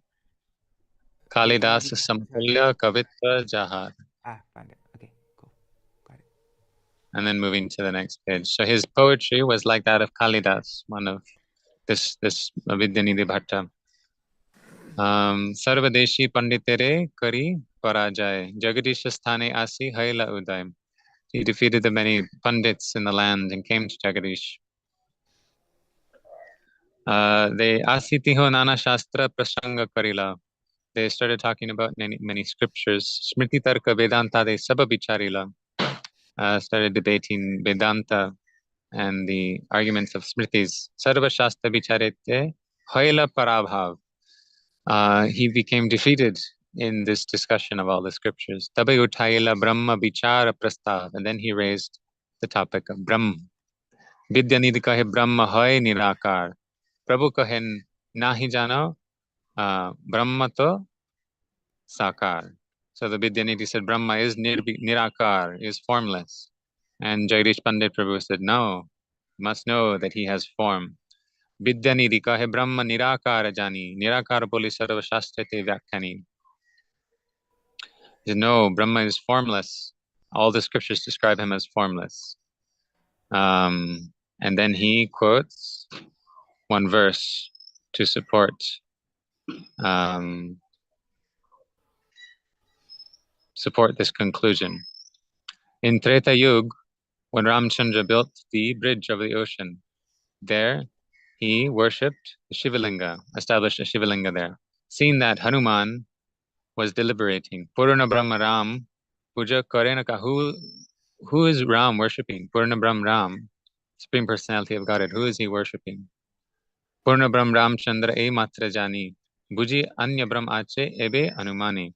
Kalidas Sampulya Kavitva Jahar. Found it. Okay, cool. Got it. And then moving to the next page. So his poetry was like that of Kalidas, one of this Vidyanidhi Bhatta. Sarvadeshi Panditere Kari Parajay. Jagadisha Sthane Asi Haila Uday. He defeated the many Pandits in the land and came to Jagadish. They Asitiho Nana Shastra Prasanga Karila. They started talking about many scriptures. Smriti Tarka Vedanta de Sababicharila. Started debating Vedanta and the arguments of Smritis. Sarva Shastra Vicharete Haila Parabhav. He became defeated in this discussion of all the scriptures. Tabe Uthaila Brahma Vichara Prastav. And then he raised the topic of Brahma. Vidyanidhi kahe Brahma hai nirakar. Prabhu kahe nahi jano Brahma to sakar. So the Vidyanidhi said Brahma is nirakar, is formless. And Jagadish Pandit Prabhu said, no, must know that he has form. Vidyani kahe Brahma nirakara jani, nirakara boli sarva shastrate vyakhani. No, Brahma is formless. All the scriptures describe him as formless. And then he quotes one verse to support this conclusion. In Treta Yuga, when Ramchandra built the bridge over the ocean, there he worshipped the Shivalinga, established a Shivalinga there. Seeing that Hanuman was deliberating, Purna Brahma Ram, Puja Karenaka, who is Ram worshipping? Purna Brahma Ram, Supreme Personality of Godhead, who is he worshipping? Purna Brahma Ramchandra e matra jani, Buji anya Brahma ache ebe Hanumani.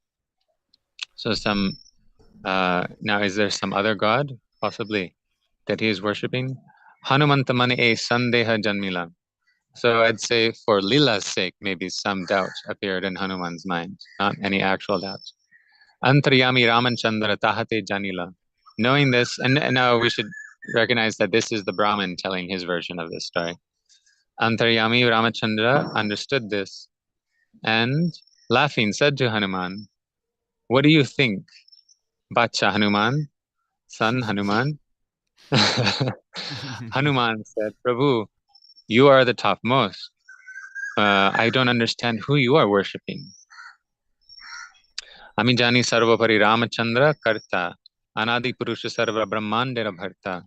So now is there some other god, possibly, that he is worshipping? Hanumantamani e sandeha janmila. So I'd say for Lila's sake, maybe some doubt appeared in Hanuman's mind, not any actual doubt. Antaryami Ramanchandra tahate janila. Knowing this, and now we should recognize that this is the Brahmin telling his version of this story. Antaryami Ramachandra understood this and laughing said to Hanuman, "What do you think, Bacha Hanuman, son Hanuman?" Hanuman said, "Prabhu, you are the topmost. I don't understand who you are worshipping." Amijani Sarvapari Ramachandra Karta, Anadi Purusha Sarva Brahmandera Bharta.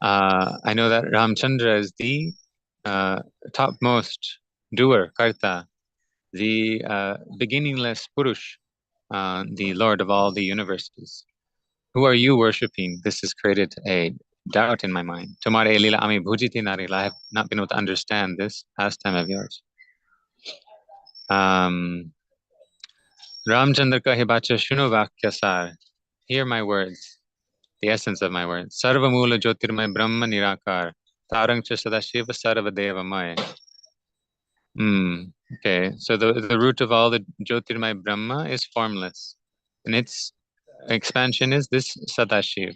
I know that Ramchandra is the topmost doer, Karta, the beginningless Purush, the Lord of all the universes. Who are you worshipping? This has created a doubt in my mind. Tumare lila ami bhujiti narila. I have not been able to understand this pastime of yours. Ramchandra kahe bacha shuno vakyasar. Hear my words, the essence of my words. Sarva mula jyotirmay brahma nirakar. Tarang cha sadashiva sarva devamay. Okay, so the root of all the Jyotirmay Brahma is formless. And its expansion is this Sadashiv,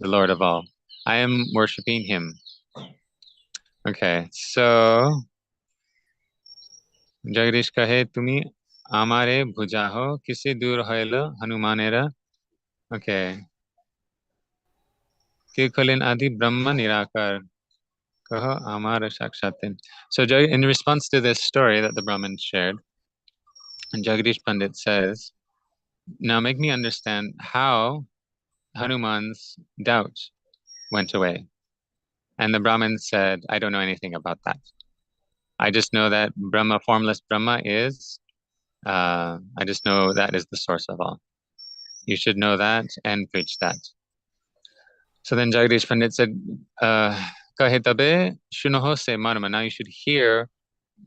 the Lord of all. I am worshipping him. Okay, so Jagadish kahe tumi amare bhujaho kisi dur hoila hanumanera. Okay. Kirkalin adi Brahma nirakar. Kaho amara shakshatin. So in response to this story that the Brahmin shared, and Jagadish Pandit says, now make me understand how Hanuman's doubt went away. And the Brahmin said, I don't know anything about that. I just know that Brahma, formless Brahma is, I just know that is the source of all. You should know that and preach that. So then Jagadish Pandit said, Kahe tabe shunoho se marma. Now you should hear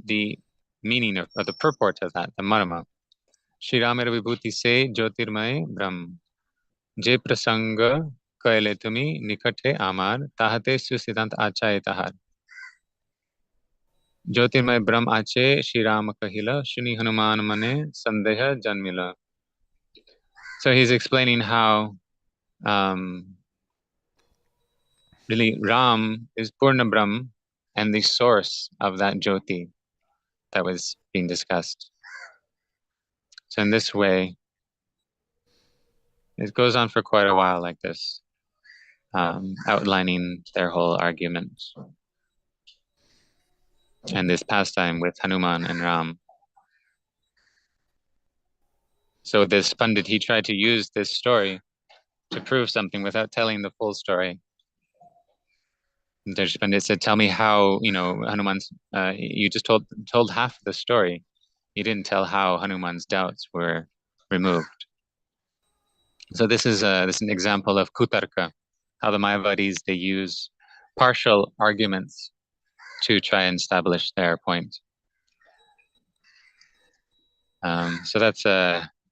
the meaning of the purport of that, the marma. Shri Ramera Vibhuti se Jyotirmay Brahm. Je prasanga kaile tumi nikate amar tahate susidant achaye tahar. Jyotirmay Brahm ache Shri Rama kahila shuni Hanuman mane sandeha janmila. So he's explaining how really Ram is Purna Brahm and the source of that Jyoti that was being discussed. So in this way, it goes on for quite a while like this, outlining their whole argument and this pastime with Hanuman and Ram. So this Pandit, he tried to use this story to prove something without telling the full story. The Pandit said, tell me how, Hanuman's, you just told half the story. You didn't tell how Hanuman's doubts were removed. So this is an example of kutarka, how the Mayavadis, they use partial arguments to try and establish their point. So that's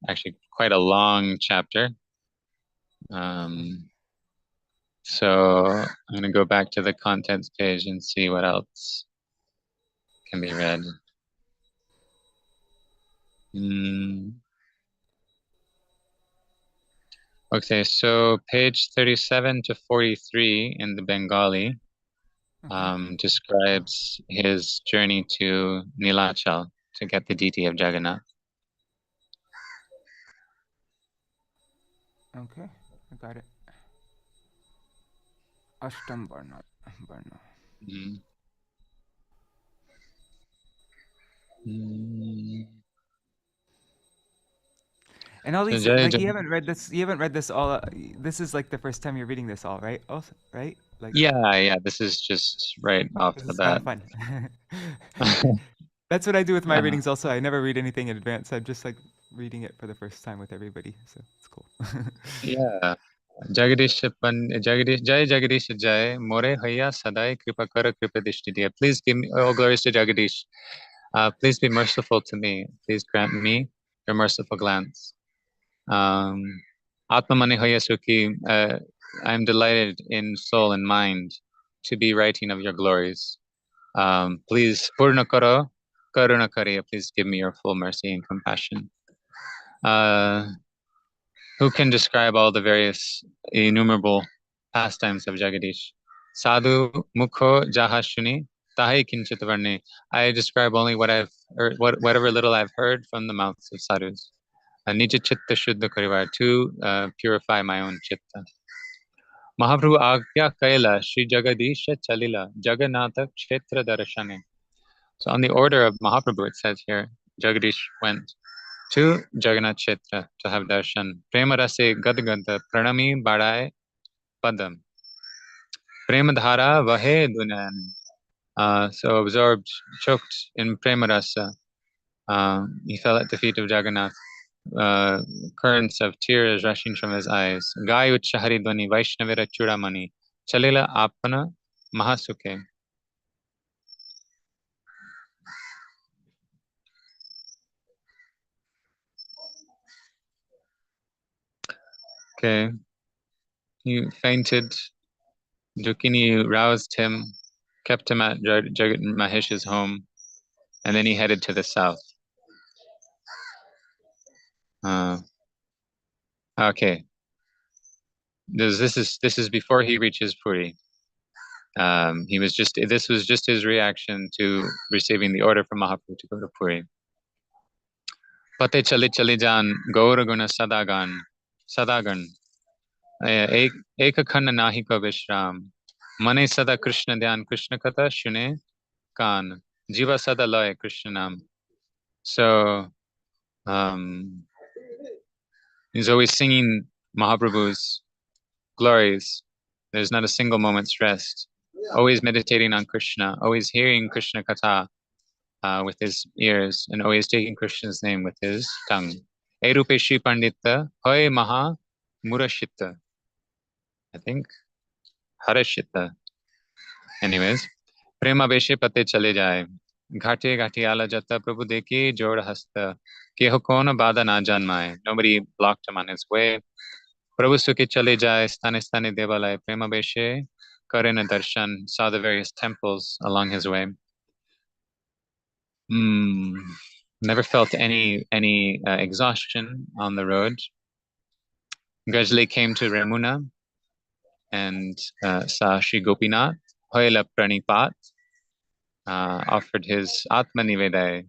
actually quite a long chapter. So I'm going to go back to the contents page and see what else can be read. Okay, so page 37 to 43 in the Bengali. describes his journey to Nilachal to get the deity of Jagannath. Okay, I got it. Ashtam Varna. Mm. Mm. And all So these, Jai like, Jai- you haven't read this. You haven't read this all. This is like the first time you're reading this all, right? Also, right? Like, yeah, this is just right off this the is kind bat. of fun. That's what I do with my Uh, readings. Also, I never read anything in advance. I'm just like reading it for the first time with everybody, so it's cool. yeah. Jai Jagadīśa Jai, More Haya Sadai Kripa Kara Kripa Dishtitiya. Please give me, oh, glories to Jagadish. Please be merciful to me. Please grant me your merciful glance. Atmamani Haya Sukhi, I'm delighted in soul and mind to be writing of your glories. Please, Purna Karo, Karuna Kariya, please give me your full mercy and compassion. Who can describe all the various innumerable pastimes of Jagadish? Sadhu Mukho Jahashuni Tahi Kinchit Varne. I describe only what I've heard, whatever little I've heard from the mouths of sadhus. Nija Chitta Shuddha Karivar, to purify my own chitta. Mahaprabhu Agya Kaila Śrī Jagadīśa Chalila Jagannatha Kshetra Darashane. So on the order of Mahaprabhu, it says here, Jagadish went to Jagannath Kshetra to have darshan. Prema rase gadgada pranami badai padam. Prema dhara vahe dunan. So absorbed, choked in prema rasa, he fell at the feet of Jagannath. Currents of tears rushing from his eyes. Gai uchahari dwani Vaishnavira churamani. Chalila apana mahasuke. Okay. He fainted. Dukini roused him, kept him at Jagat Mahesh's home, and then he headed to the south. Okay. This is before he reaches Puri. This was just his reaction to receiving the order from Mahaprabhu to go to Puri. Pate chali chali jan gauraguna sadagan eka khanna nahi ko vishram mane sada Krishna dhyan Krishna katha shune kan jiva sada loy Krishna nam. So he's always singing Mahaprabhu's glories. There's not a single moment's rest. Always meditating on Krishna, always hearing Krishna Katha with his ears, and always taking Krishna's name with his tongue. Erupe Śrī Paṇḍita Hoy Maha Murashita. I think Harashita. Anyways, Prema Beshe Pate Chale Jaye. Ghate Ghate Ala Jata Prabhu Deki Jod Hasta. Keho Kona Bada Na Janmaye. Nobody blocked him on his way. Prabhu Sukhi Chale Jaye, Stane Stane Devalaya, Prema Beshe, Karena Darshan, saw the various temples along his way. Never felt any exhaustion on the road. Gradually came to Ramuna and saw Shri Gopinath, Hoyla Pranipat, offered his Atma Nivedaya,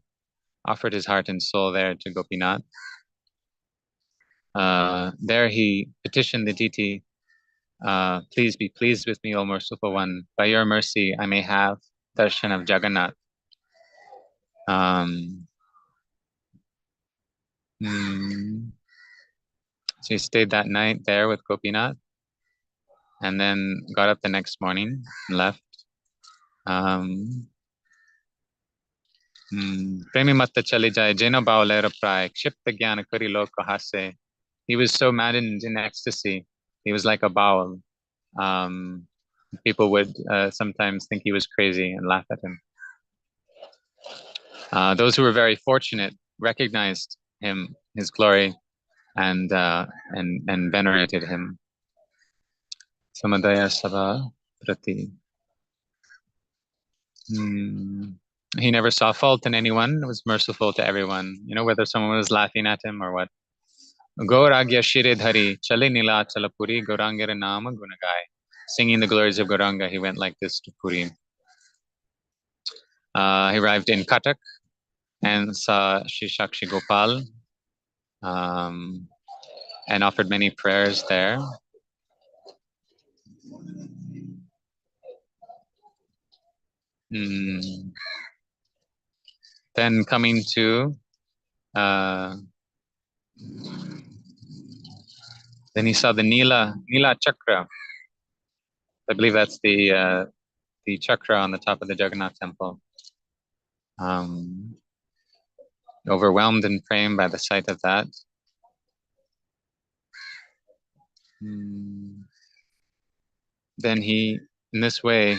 offered his heart and soul there to Gopinath. There he petitioned the deity, please be pleased with me, O merciful one. By your mercy, I may have darshan of Jagannath. So he stayed that night there with Gopinath, and then got up the next morning and left. Premi matta chali jaye jena baulera pray kshipta jnana kari loka hase. He was so maddened in ecstasy. He was like a baul. People would sometimes think he was crazy and laugh at him. Those who were very fortunate recognized him, his glory, and venerated him. Samadaya Sabha Prati. He never saw fault in anyone, was merciful to everyone, whether someone was laughing at him or what. Gauragya Shire Dhari, Chale Nila Chalapuri, Gaurangara Nama Gunagai. Singing the glories of Gauranga, he went like this to Puri. He arrived in Cuttack and saw Shri Shakshi Gopal and offered many prayers there. Then coming to then he saw the Nila Chakra. I believe that's the chakra on the top of the Jagannath temple. Overwhelmed in prema by the sight of that. Then he, in this way,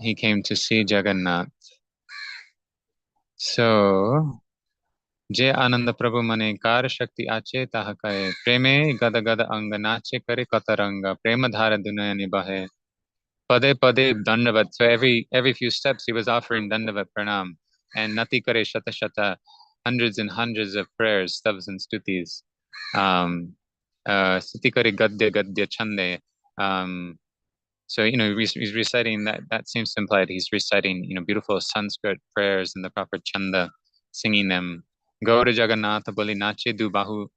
he came to see Jagannath. So, Je Ananda Prabhu mane kar shakti ache taha kahe preme gada gada anga nache kare kataranga prema dhara dunaya nibahe pade pade dandavat. So every few steps he was offering dandavat pranam and nati kare shata shata, hundreds and hundreds of prayers, stavs and stutis. Stuti kare gadya gadya chande. So, he's reciting that seems to imply that he's reciting, beautiful Sanskrit prayers in the proper chanda, singing them. Gaura Jagannatha Bali Nache Du Bahu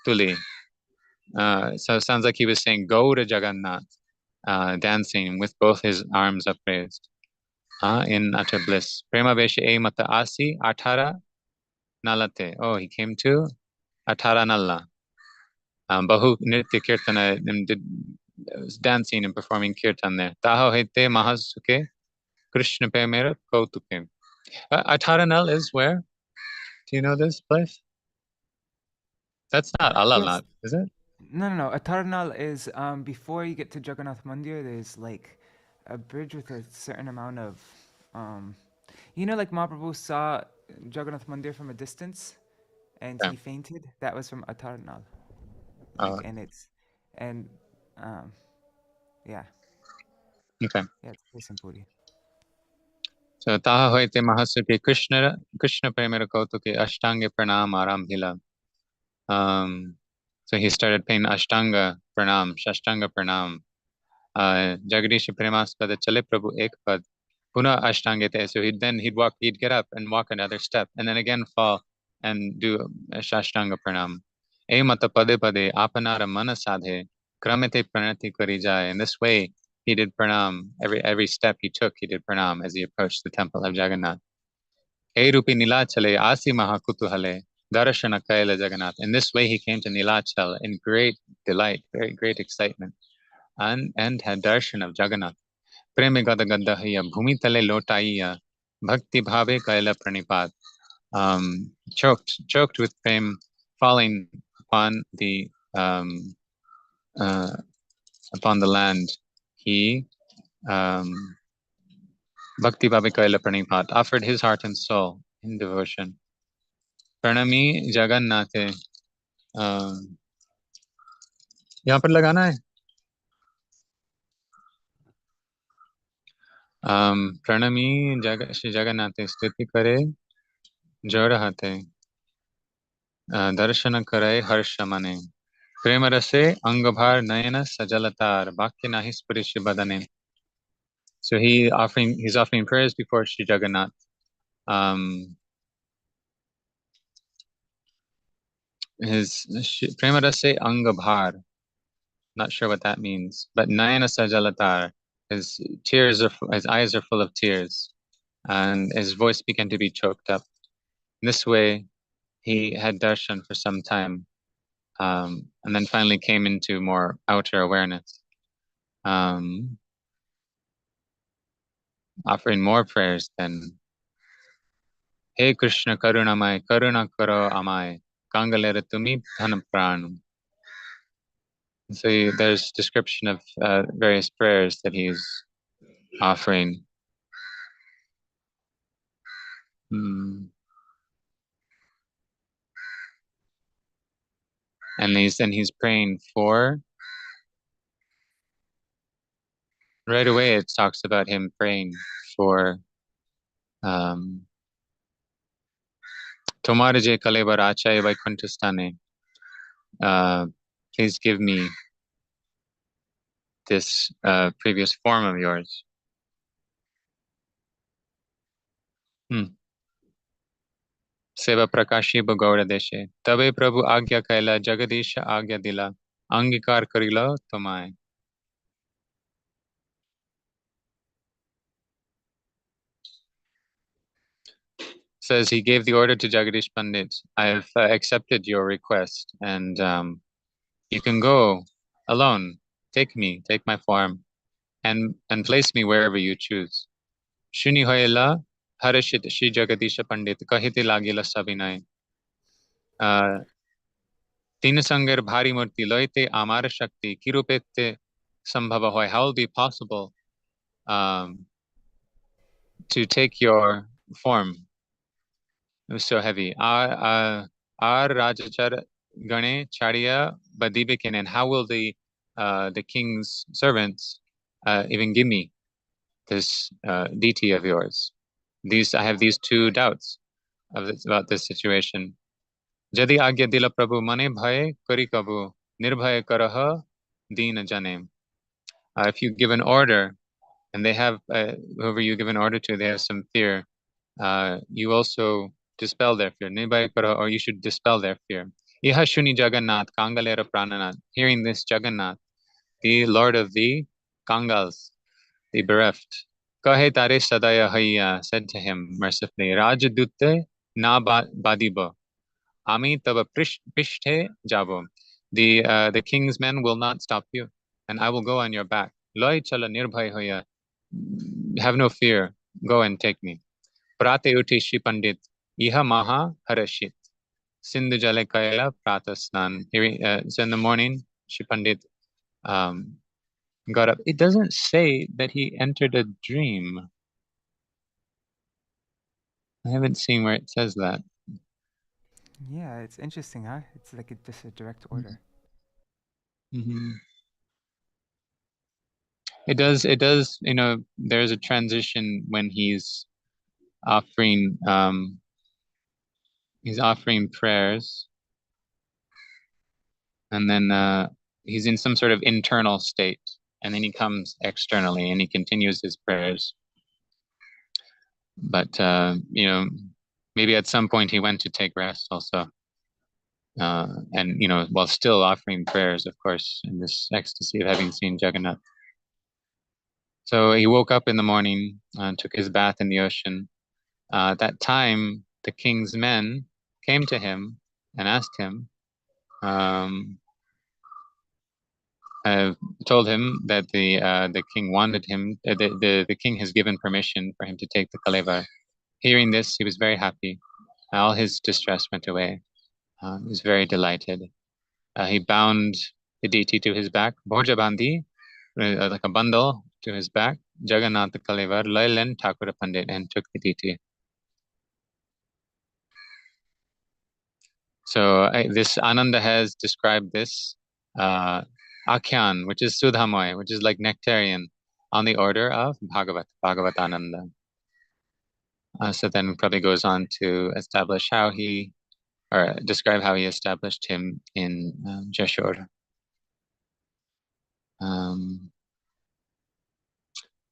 Tuli. So it sounds like he was saying Gaura Jagannath, dancing with both his arms upraised, in utter bliss. Prema Vesha E Mata Asi Atara Nalate. Oh, he came to Atara Nalla. Bahu Nritya Kirtana, was dancing and performing kirtan there. Taho hete mahasuke Krishna pe mera kautuke. Ataranal is where? Do you know this place? That's not Alalat, is it? No. Atarnal is before you get to Jagannath Mandir. There's like a bridge with a certain amount of, like Mahaprabhu saw Jagannath Mandir from a distance, and he fainted. That was from Atarnal. Yeah. Okay. Yeah, it's place in Puri. So Taha hoite mahasuke Krishna premera kautuke Ashtange pranam arambhila. So he started paying Ashtanga pranam, Shashtanga pranam. Jagadīśa premaspada chale Prabhu ek pad. Puna Ashtangete. So he'd get up and walk another step, and then again fall and do a Shashtanga pranam. E mata pade pade apanara mana sadhe kramete pranati kari jai. In this way, he did pranam. Every step he took, he did pranam as he approached the temple of Jagannath. E rupi nilachale asi mahakutuhale darashana kaila Jagannath. In this way, he came to Nilachal in great delight, very great excitement, and had darshan of Jagannath. Preme gada gadahaya bhumi tale lotaiya bhakti bhave kaila pranipad. Choked with prem, falling upon the land, he bhakti bhave kaila pranipad, offered his heart and soul in devotion. Pranami Jagannathe. यहाँ पर लगाना है. Pranami Shri Jagannathe स्तुति करे जो रहते दर्शन करे हर्ष मने प्रेम रसे अंगभार नयन सजलतार वाक्य नाहि स्परिश बदने. So he's offering prayers before Shri Jagannath. His prema rase angabhar, not sure what that means, but nayana sajalatar, his eyes are full of tears, and his voice began to be choked up. In this way, he had darshan for some time, and then finally came into more outer awareness, offering more prayers then. Hey Krishna karunamai, karuna karo amai, kangalera tumi dhanam pranam. So there's description of various prayers that he's offering. And he's praying for. Right away, it talks about him praying for Tomarje Kalevar Achaya Vaikuntastane. Please give me this previous form of yours. Seva prakashi bagaura deshe. Tabe Prabhu agya kaila Jagadīśa agya dila. Angikar karila tomai. Says he gave the order to Jagadish Pandit. I have accepted your request, and you can go alone. Take me, take my form, and place me wherever you choose. Shuni hoyela harashit Śrī Jagadīśa Paṇḍita kahite lagila sabinai. Tin sangar bhari murti loite amar shakti kirupete sambhava hoy. How will it be possible to take your form? It was so heavy. Ar rajachar gane chariya badibekin. And how will the king's servants even give me this deity of yours? I have these two doubts about this situation. Jadi agya dila prabhu mane bhaye kari kabu nirbhaye karaha deen jane. If you give an order, and they have whoever you give an order to, they have some fear. You also dispel their fear. Nirbhaye karaha, or you should dispel their fear. Iha shuni Jagannath kangalera prananath. Hearing this, Jagannath, the Lord of the Kangals, the bereft, Kahe tare sadaya hayya, said to him mercifully, Rajadutte na badibo. Ami tava pishthe jabo. The king's men will not stop you, and I will go on your back. Loi chala nirbhay hoya. Have no fear. Go and take me. Prate uti Śrī Pandit. Iha maha harashit. Sindhu jale kaila pratasnan. So in the morning, Śrī Pandit got up. It doesn't say that he entered a dream. I haven't seen where it says that. Yeah, it's interesting, huh? It's like just a direct order. It does, there's a transition when he's offering prayers, and then he's in some sort of internal state, and then he comes externally and he continues his prayers. But maybe at some point he went to take rest also, and while still offering prayers, of course, in this ecstasy of having seen Jagannath. So he woke up in the morning, took his bath in the ocean. At that time, the king's men came to him and asked him, told him that the king wanted him. The king has given permission for him to take the kalevar. Hearing this, he was very happy. All his distress went away. He was very delighted. He bound the deity to his back, Bhoja Bandi, like a bundle to his back, Jagannath Kalevar, Lailen Thakura Pandit, and took the deity. So this Ananda has described this Akhyan, which is Sudhamoy, which is like nectarian, on the order of Bhagavatananda. So then probably goes on to establish describe how he established him in Jashore.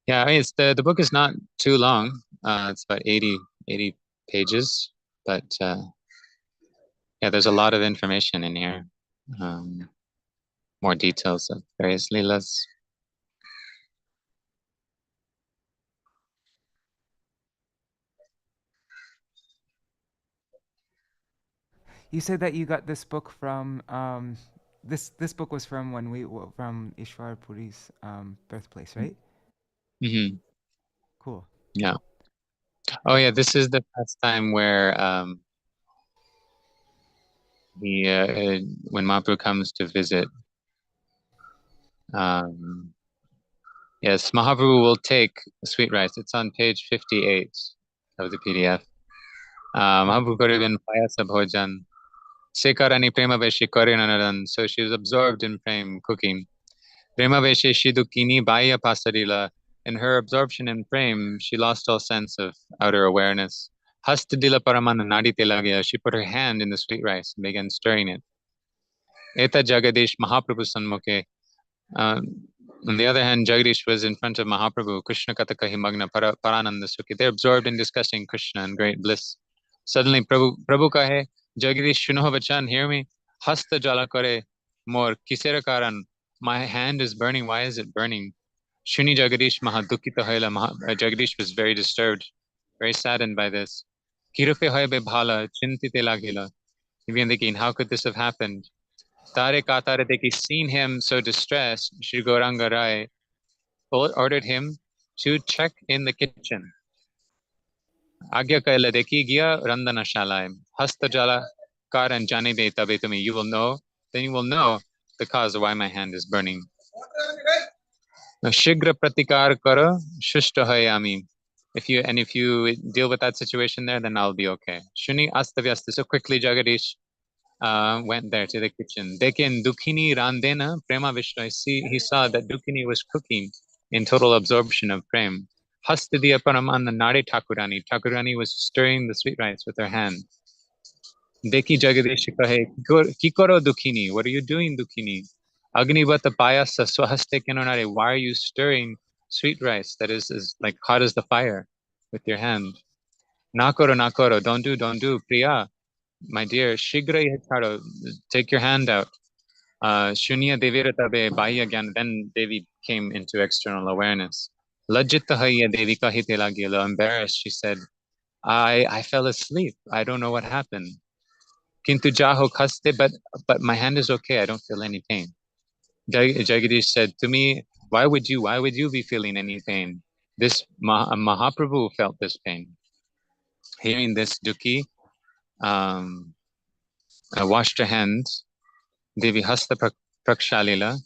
Yeah, I mean, the book is not too long. It's about 80 pages, but yeah, there's a lot of information in here. More details of various leelas. You said that you got this book from this book was from from Ishwar Puri's birthplace, right? Mm-hmm. Cool. Yeah. Oh yeah, this is the first time where when Mahaprabhu comes to visit. Yes, Mahaprabhu will take sweet rice. It's on page 58 of the PDF. Mahaprabhu could have been payasa bhojan. Sekarani prema veshi korinanaran. So she was absorbed in prem, cooking. Prema veshi shidukini baya pasarila. In her absorption in prem, she lost all sense of outer awareness. Hastadila paramana nadite lagya. She put her hand in the sweet rice and began stirring it. Eta Jagadish Mahaprabhu Sanmukhe. On the other hand, Jagadish was in front of Mahaprabhu, Krishna Katakahi Magna Parananda Sukhi. They're absorbed in discussing Krishna and great bliss. Suddenly, Prabhu kahe, Jagadish Shunoho Bachan, hear me? Hasta jala kare mor kisera karan. My hand is burning. Why is it burning? Shuni Jagadish Mahadukita Haila. Jagadish was very disturbed, very saddened by this. Kirupe hoibe bhala, chintite lagila. Even thinking, how could this have happened? Tare Katare Deki, seen him so distressed, Shri Gauranga Rai ordered him to check in the kitchen. Agya Kaila Deki Gya Randana Shalai. Hasta Jala Karan Janibe Tabetumi. You will know, then you will know the cause of why my hand is burning. Shigra Pratikar Kara Shushta Hayami. If you deal with that situation there, then I'll be okay. Shuni Astavyasta. So quickly Jagadish went there to the kitchen. Dekin Dukhini Randena Prema Vishnu. He saw that Dukhini was cooking in total absorption of prem. Hastadiya Paramana Nare Thakurani. Thakurani was stirring the sweet rice with her hand. Deki Jagadīśa kahe, Kikoro Dukhini. What are you doing, Dukhini? Agnivata Payasa Swahaste Kenonare. Why are you stirring sweet rice that is like hot as the fire with your hand? Nakoro, Nakoro. Don't do, Priya. My dear, Shigra Yacharo, take your hand out. Shunya Deviratabe Bahya Gyan, then Devi came into external awareness. Lajjita Haya Devi Kahite Lagila, embarrassed, she said, I fell asleep. I don't know what happened. Kintu Jaho Kaste, but my hand is okay. I don't feel any pain. Jagadish said to me, why would you be feeling any pain? This Mahaprabhu felt this pain. Hearing this, Dukhi washed her hands. Devi Hasta Prakshalila,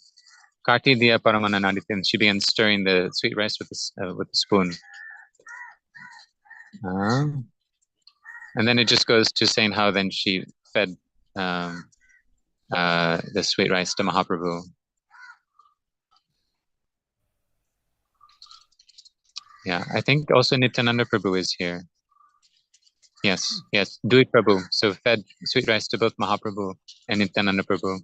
Kati Diya Paramananaditim. She began stirring the sweet rice with the spoon. And then it just goes to saying how then she fed the sweet rice to Mahaprabhu. Yeah, I think also Nityananda Prabhu is here. Yes, Duit Prabhu. So fed sweet rice to both Mahaprabhu and Nityananda Prabhu.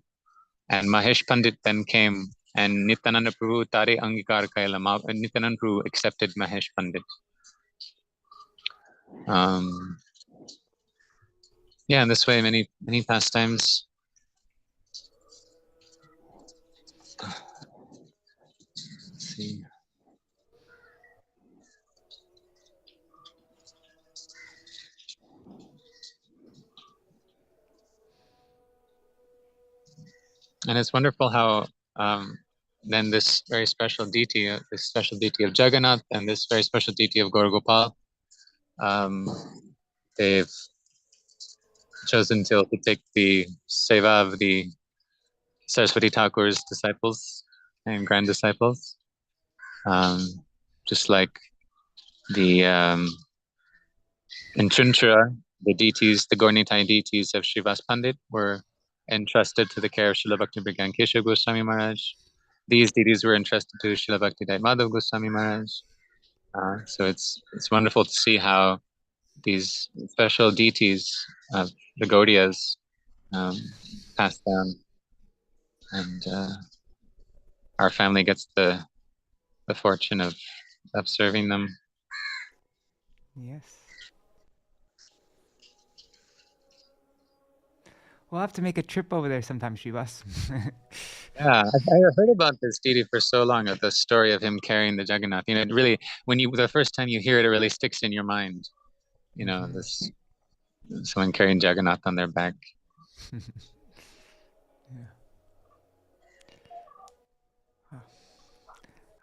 And Mahesh Pandit then came, and Nityananda Prabhu Tare Angikar Kaila. Nityananda Prabhu accepted Mahesh Pandit. Yeah, in this way, many pastimes. Let's see. And it's wonderful how then this very special deity, of Jagannath, and this very special deity of Gaur Gopal, they've chosen to take the seva of the Saraswati Thakur's disciples and grand disciples, just like the in Chuntra, the deities, the Gaurnitai deities of Srivas Pandit were entrusted to the care of Srila Bhakti Brigyan Keshav Goswami Maharaj. These deities were entrusted to Srila Bhakti Madhav Goswami Maharaj. So it's wonderful to see how these special deities of the Gaudiyas passed down, and our family gets the fortune of serving them. Yes. We'll have to make a trip over there sometime, Srivas. Yeah, I heard about this deity for so long, of the story of him carrying the Jagannath. You know, it really, the first time you hear it, it really sticks in your mind. You know, this someone carrying Jagannath on their back. Yeah.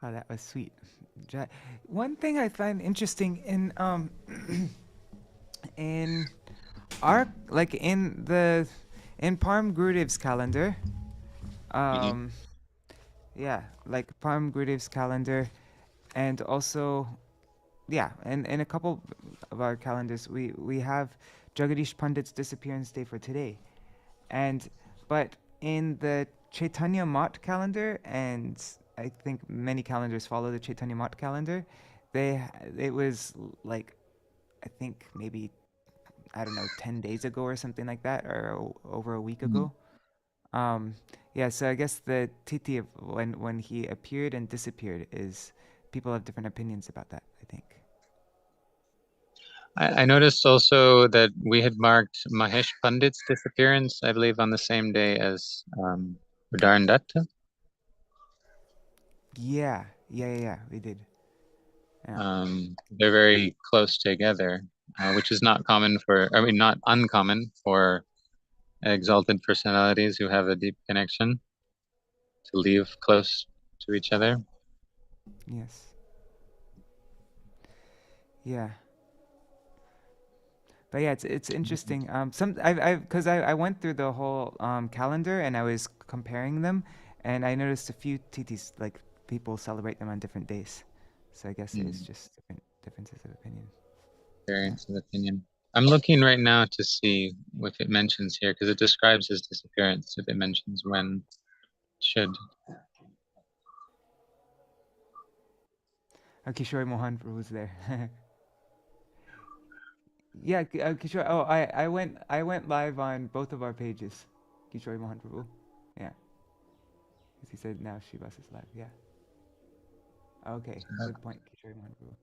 Oh, that was sweet. One thing I find interesting in in our in Param Gurudev's calendar, yeah, like Param Gurudev's calendar, and also, yeah, and in a couple of our calendars, we have Jagadish Pandit's disappearance day for today, but in the Chaitanya Math calendar, and I think many calendars follow the Chaitanya Math calendar, it was like, I think maybe, I don't know, 10 days ago or something like that, or over a week ago. Yeah, so I guess the titi of when he appeared and disappeared is people have different opinions about that, I think. I noticed also that we had marked Mahesh Pandit's disappearance, I believe, on the same day as Udaran Datta. Yeah, we did. Yeah. They're very close together, which is not common not uncommon for exalted personalities who have a deep connection to live close to each other. Yes. Yeah. But yeah, it's interesting. Because I went through the whole calendar and I was comparing them, and I noticed a few titis, like people celebrate them on different days. So I guess it is just different differences of opinion. Variance of opinion. I'm looking right now to see if it mentions here, because it describes his disappearance, if it mentions when it should. Kishore Mohan was there. Yeah, Kishore. Oh, I went live on both of our pages. Kishore Mohan Prabhu. Yeah. Because he said now Shivas is live. Yeah. Okay. Good point, Kishore Mohan Prabhu.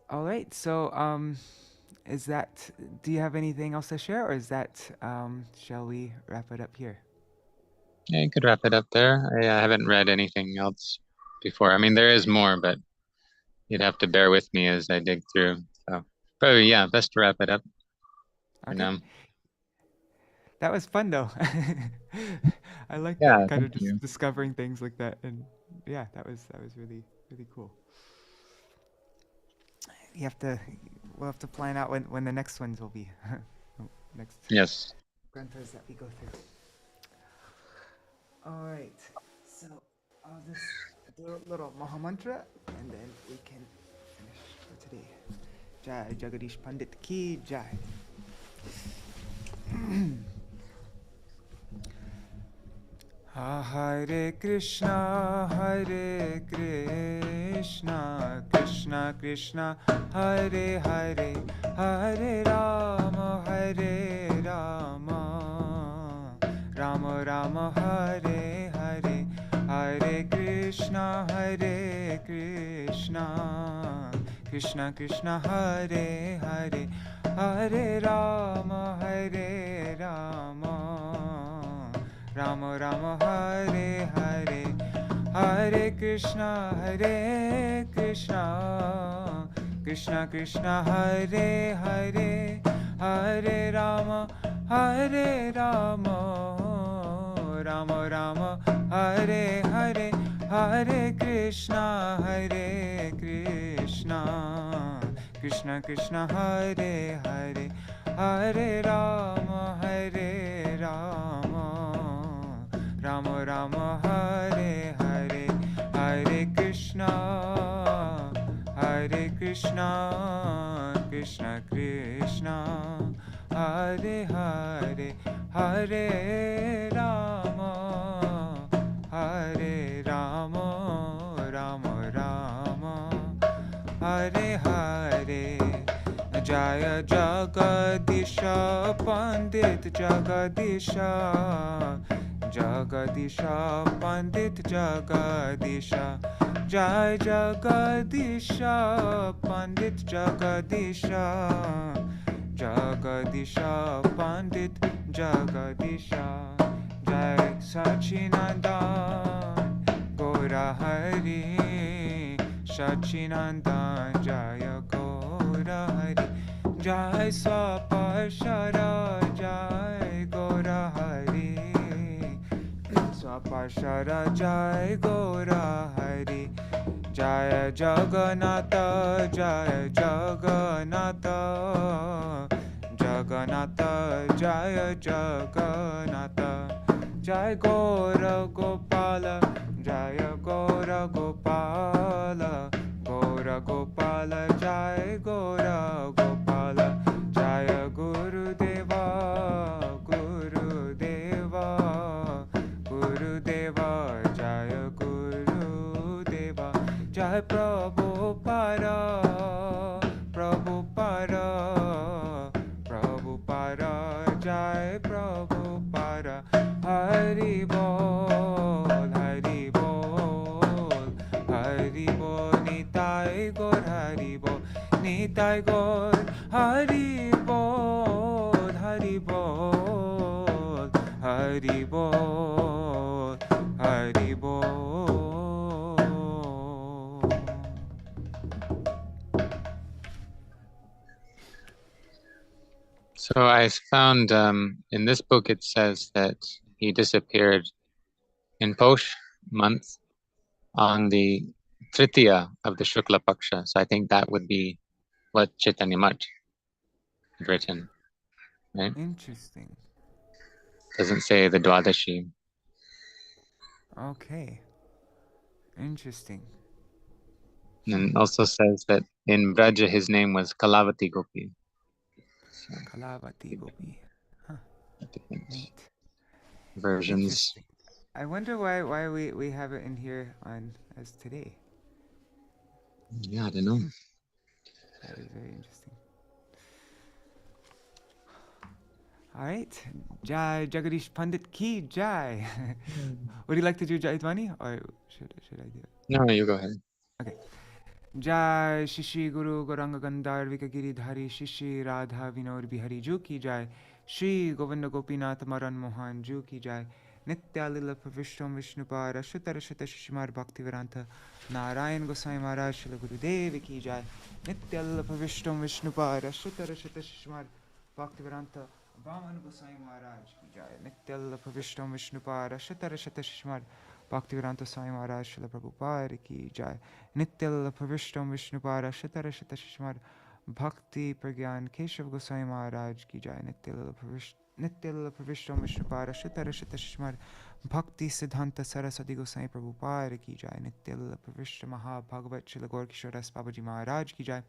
All right. So, is that? Do you have anything else to share, or is that? Shall we wrap it up here? Yeah, you could wrap it up there. I haven't read anything else before. I mean, there is more, but you'd have to bear with me as I dig through. So probably, yeah, best to wrap it up for now. That was fun, though. I like Yeah, kind of thank you. discovering things like that, and yeah, that was really cool. We'll have to plan out when the next ones will be. Next. Yes. Granthas that we go through. All right, so I'll just do a little Mahamantra and then we can finish for today. Jai Jagadīśa Paṇḍita Ki Jai. Hare Krishna, Krishna Krishna, Hare Hare, Hare Rama, Rama Rama, Hare Hare, Hare Krishna, Krishna Krishna, Hare Hare, Hare Rama, Rama Rama, Hare Hare, Hare Krishna, Krishna Krishna, Hare Hare, Hare Rama, Rama Rama, Hare Hare, Hare Krishna, Krishna Krishna, Hare Hare, Hare Rama, Rama Rama, Hare Hare, Hare Krishna, Krishna Krishna, Hare Hare, Hare Rama, Rama Rama, Hare Hare. Jaya Jagadīśa Paṇḍita Jagadīśa Paṇḍita Jagadīśa, Jai Jagadīśa Paṇḍita Jagadīśa Paṇḍita Jagadīśa, Jai Sachinandan Gaura Hari, Sachinandan Jaya Gaura Hari, Jai Swapashara Jai Gaura Hari, Swapashara Jai Gaura Hari, Jaya Jagannatha Jagannatha, Jaya Jagannatha, Jai Gaura Gopala, Jaya Gaura Gopala, Gaura Gopala, Jai Gaura Gopala, Jaya Gurudeva, Jaya Gurudeva, Jai Prabhupada, Prabhupada, Prabhupada, Jai Prabhupada, Hari Bol, Hari Bol, Hari Bol, Nitai Gaur, Hari Bol, Nitai Gaur, Hari Bol, Hari Bol, Hari Bol, Hari Bol. So I found in this book it says that he disappeared in Posh month on the Tritiya of the Shukla Paksha. So I think that would be what Chaitanya Math had written, right? Interesting. Doesn't say the Dwadashi. Okay. Interesting. And also says that in Braja his name was Kalavati Gopi. So Kalavati Gopi. different Neat. versions. Interesting. I wonder why we have it in here on as today. Yeah, I don't know. That is very interesting. All right. Jai Jagadīśa Paṇḍita ki Jai. Would you like to do Jaidvani or should I do it? No, you go ahead. Okay. Jai Shri Guru Gauranga Gandhar Vikagiri Shri Radha Vinod Bihari Ju ki Jai. Shri Govinda Gopinath Maran Mohan Ju ki Jai. Nitya Lila Pravishtam Vishnupar Ashutara Shata Shishimar Bhaktivedanta Narayan Gosai Maharaj Shila Guru Devi ki Jai. Nitya Lila Pravishtam Vishnupar Ashutara Shata Shishimar Bhaktivedanta Vaman Gosai Maharaj ki Jai. Nitya Lila Pravishtam Vishnupar Ashutara Shata Shishimar Bhaktivedanta Swami Maharaj Shila Prabhupada ki Jai. Nitya Pravishtam Vishnupara Shatara Shata Shishmar Bhakti Pragyan Keshav Goswami Maharaj ki Jai. Nitya Pravishtam Vishnupara Shatara Shata Shishmar Bhakti Siddhanta Saraswati Goswami Prabhupada ki Jai. Nitya Pravishta Maha Bhagavat Shila Gorkishoras Babaji Maharaj ki Jai.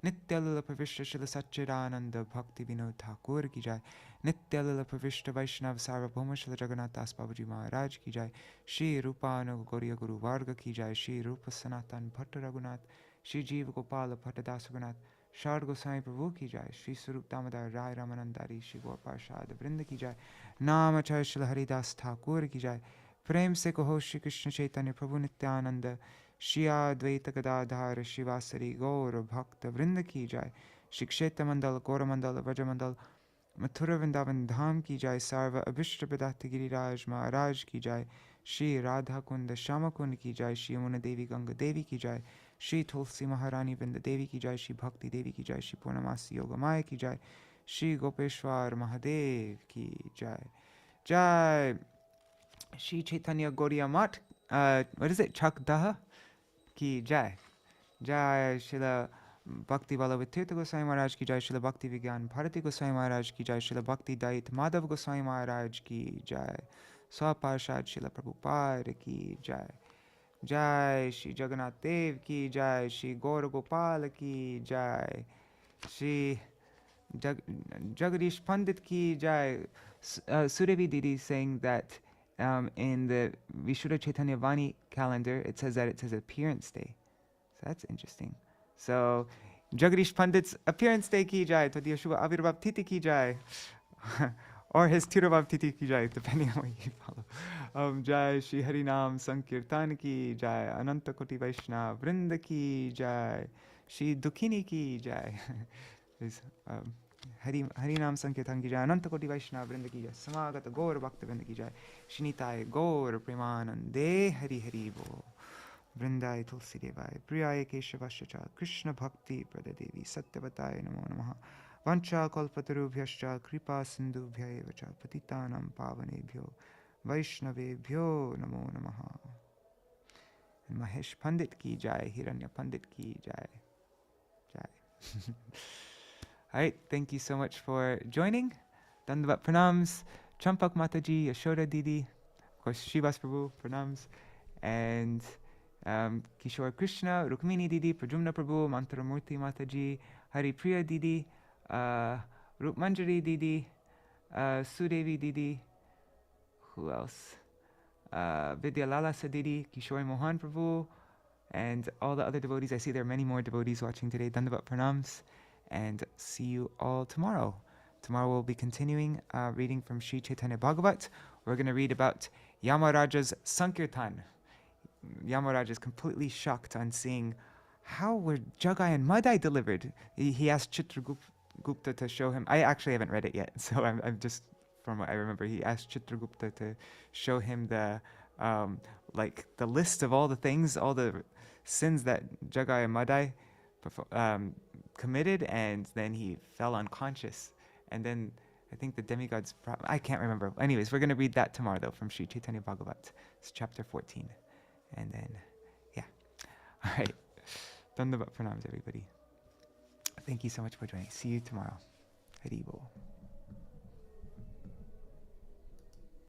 Nitya Pravishta Shila Satchidananda Bhakti Vinod Thakur ki Jai. Nitya Pravishta Vaishnav Sarvabhauma Shila Jagannath Das Babaji Maharaj ki Jai. Shri Rupanu Gauriya Guru Varga ki Jai. Shri Rupa Sanatan Bhatta Raghunath. Shri Jeev Gopala Bhatta Das Raghunath. Shard Goswami Prabhu ki Jai. Shri Sarup Damodar Rai Ramanandari Shri Gaur Parshad Vrinda ki Jai. Namachay Shila Haridas Thakur ki Jai. Prem se kaho Shri Krishna Chaitanya Prabhu Nityananda. Shri Advaita Gadadhar Shivasari Gaur Bhakta Vrinda ki Jai. Shri Kshetra Mandal Gaura Mandal Vraja Mandal Mathura Vrindavan Dham ki Jai. Sarva Abhishta Pradata Giriraj Maharaj ki Jai. Shri Radha Kunda Shama Kund ki Jai. Shri Yamuna Devi Ganga Devi ki Jai. Shri Tulsi Maharani Vrinda Devi ki Jai. Shri Bhakti Devi ki Jai. Shri Purnamasi Yoga Maya ki Jai. Shri Gopeshwar Mahadev ki Jai. Jai Shri Chaitanya Gauriya Math. What is it? Chak Daha ki Jai. Jai Srila Bhakti Valavitirtha Goswami Maharaj ki Jai. Srila Bhakti Vigyan Bharati Goswami Maharaj ki Jai. Srila Bhakti Dait Madhav Goswami Maharaj ki Jai. Swaparshad Srila Prabhupada ki Jai. Jai Shri Jagannath Dev ki Jai. Shri Gaura Gopala ki Jai. Shri Jagadīśa Paṇḍita ki Jai. Sudevi Didi saying that in the Vishuddha Chaitanya Vani calendar, it says appearance day. So that's interesting. So Jagadīśa Paṇḍita's appearance day ki Jai. Tadiya Shubha Avirbhav Titi ki Jai. Or his Tirubhav Titi ki Jai, depending on what you follow. Jai Shri Harinam Sankirtan ki Jai. Ananta Koti Vaishnava Vrinda ki Jai. Shri Dukhini ki Jai. Harinam Sankirtan ki Jai. Ananta Koti Vaishnava Vrinda ki Jai. Samagata Gaur Bhakta Vrinda ki Jai. Shinitai Gaur Premanande Hari Hari Bo. Vrindai Tulsi Devai. Priyaya Keshavasya Krishna Bhakti Pradadevi Satyavataya Namo Namaha. Vancha Kalpatarubhyascha Kripa Sindhubhya Evacha Patitanam Pavanebhyo Vaishnavebhyo Namo Namaha. And Mahesh Pandit ki Jai. Hiranya Pandit ki Jai. Jai. Alright, thank you so much for joining. Dandavat Pranams. Champak Mataji, Yashoda Didi. Of course, Shivas Prabhu, Pranams. And Kishore Krishna, Rukmini Didi, Prajumna Prabhu, Mantaramurti Mataji, Hari Priya Didi, Rup Manjari Didi, Sudevi Didi, who else? Vidya Lalasa Didi, Kishore Mohan Prabhu, And all the other devotees, I see there are many more devotees watching today. Dandavat pranams, and see you all tomorrow. Tomorrow we'll be continuing reading from Sri Chaitanya Bhagavat. We're going to read about Yamaraja's Sankirtan. Yamaraja is completely shocked on seeing how were Jagai and Madai delivered. He asked Chitragupta to show him. I actually haven't read it yet, so I'm just, from what I remember, he asked Chitragupta to show him the the list of all the things, all the sins that Jagai and Madai committed, and then he fell unconscious. And then I think the demigods, I can't remember. Anyways, we're going to read that tomorrow, though, from Sri Chaitanya Bhagavat. It's chapter 14. And then, yeah. All right. Dandavat pranams, everybody. Thank you so much for joining. See you tomorrow. Hari Bol.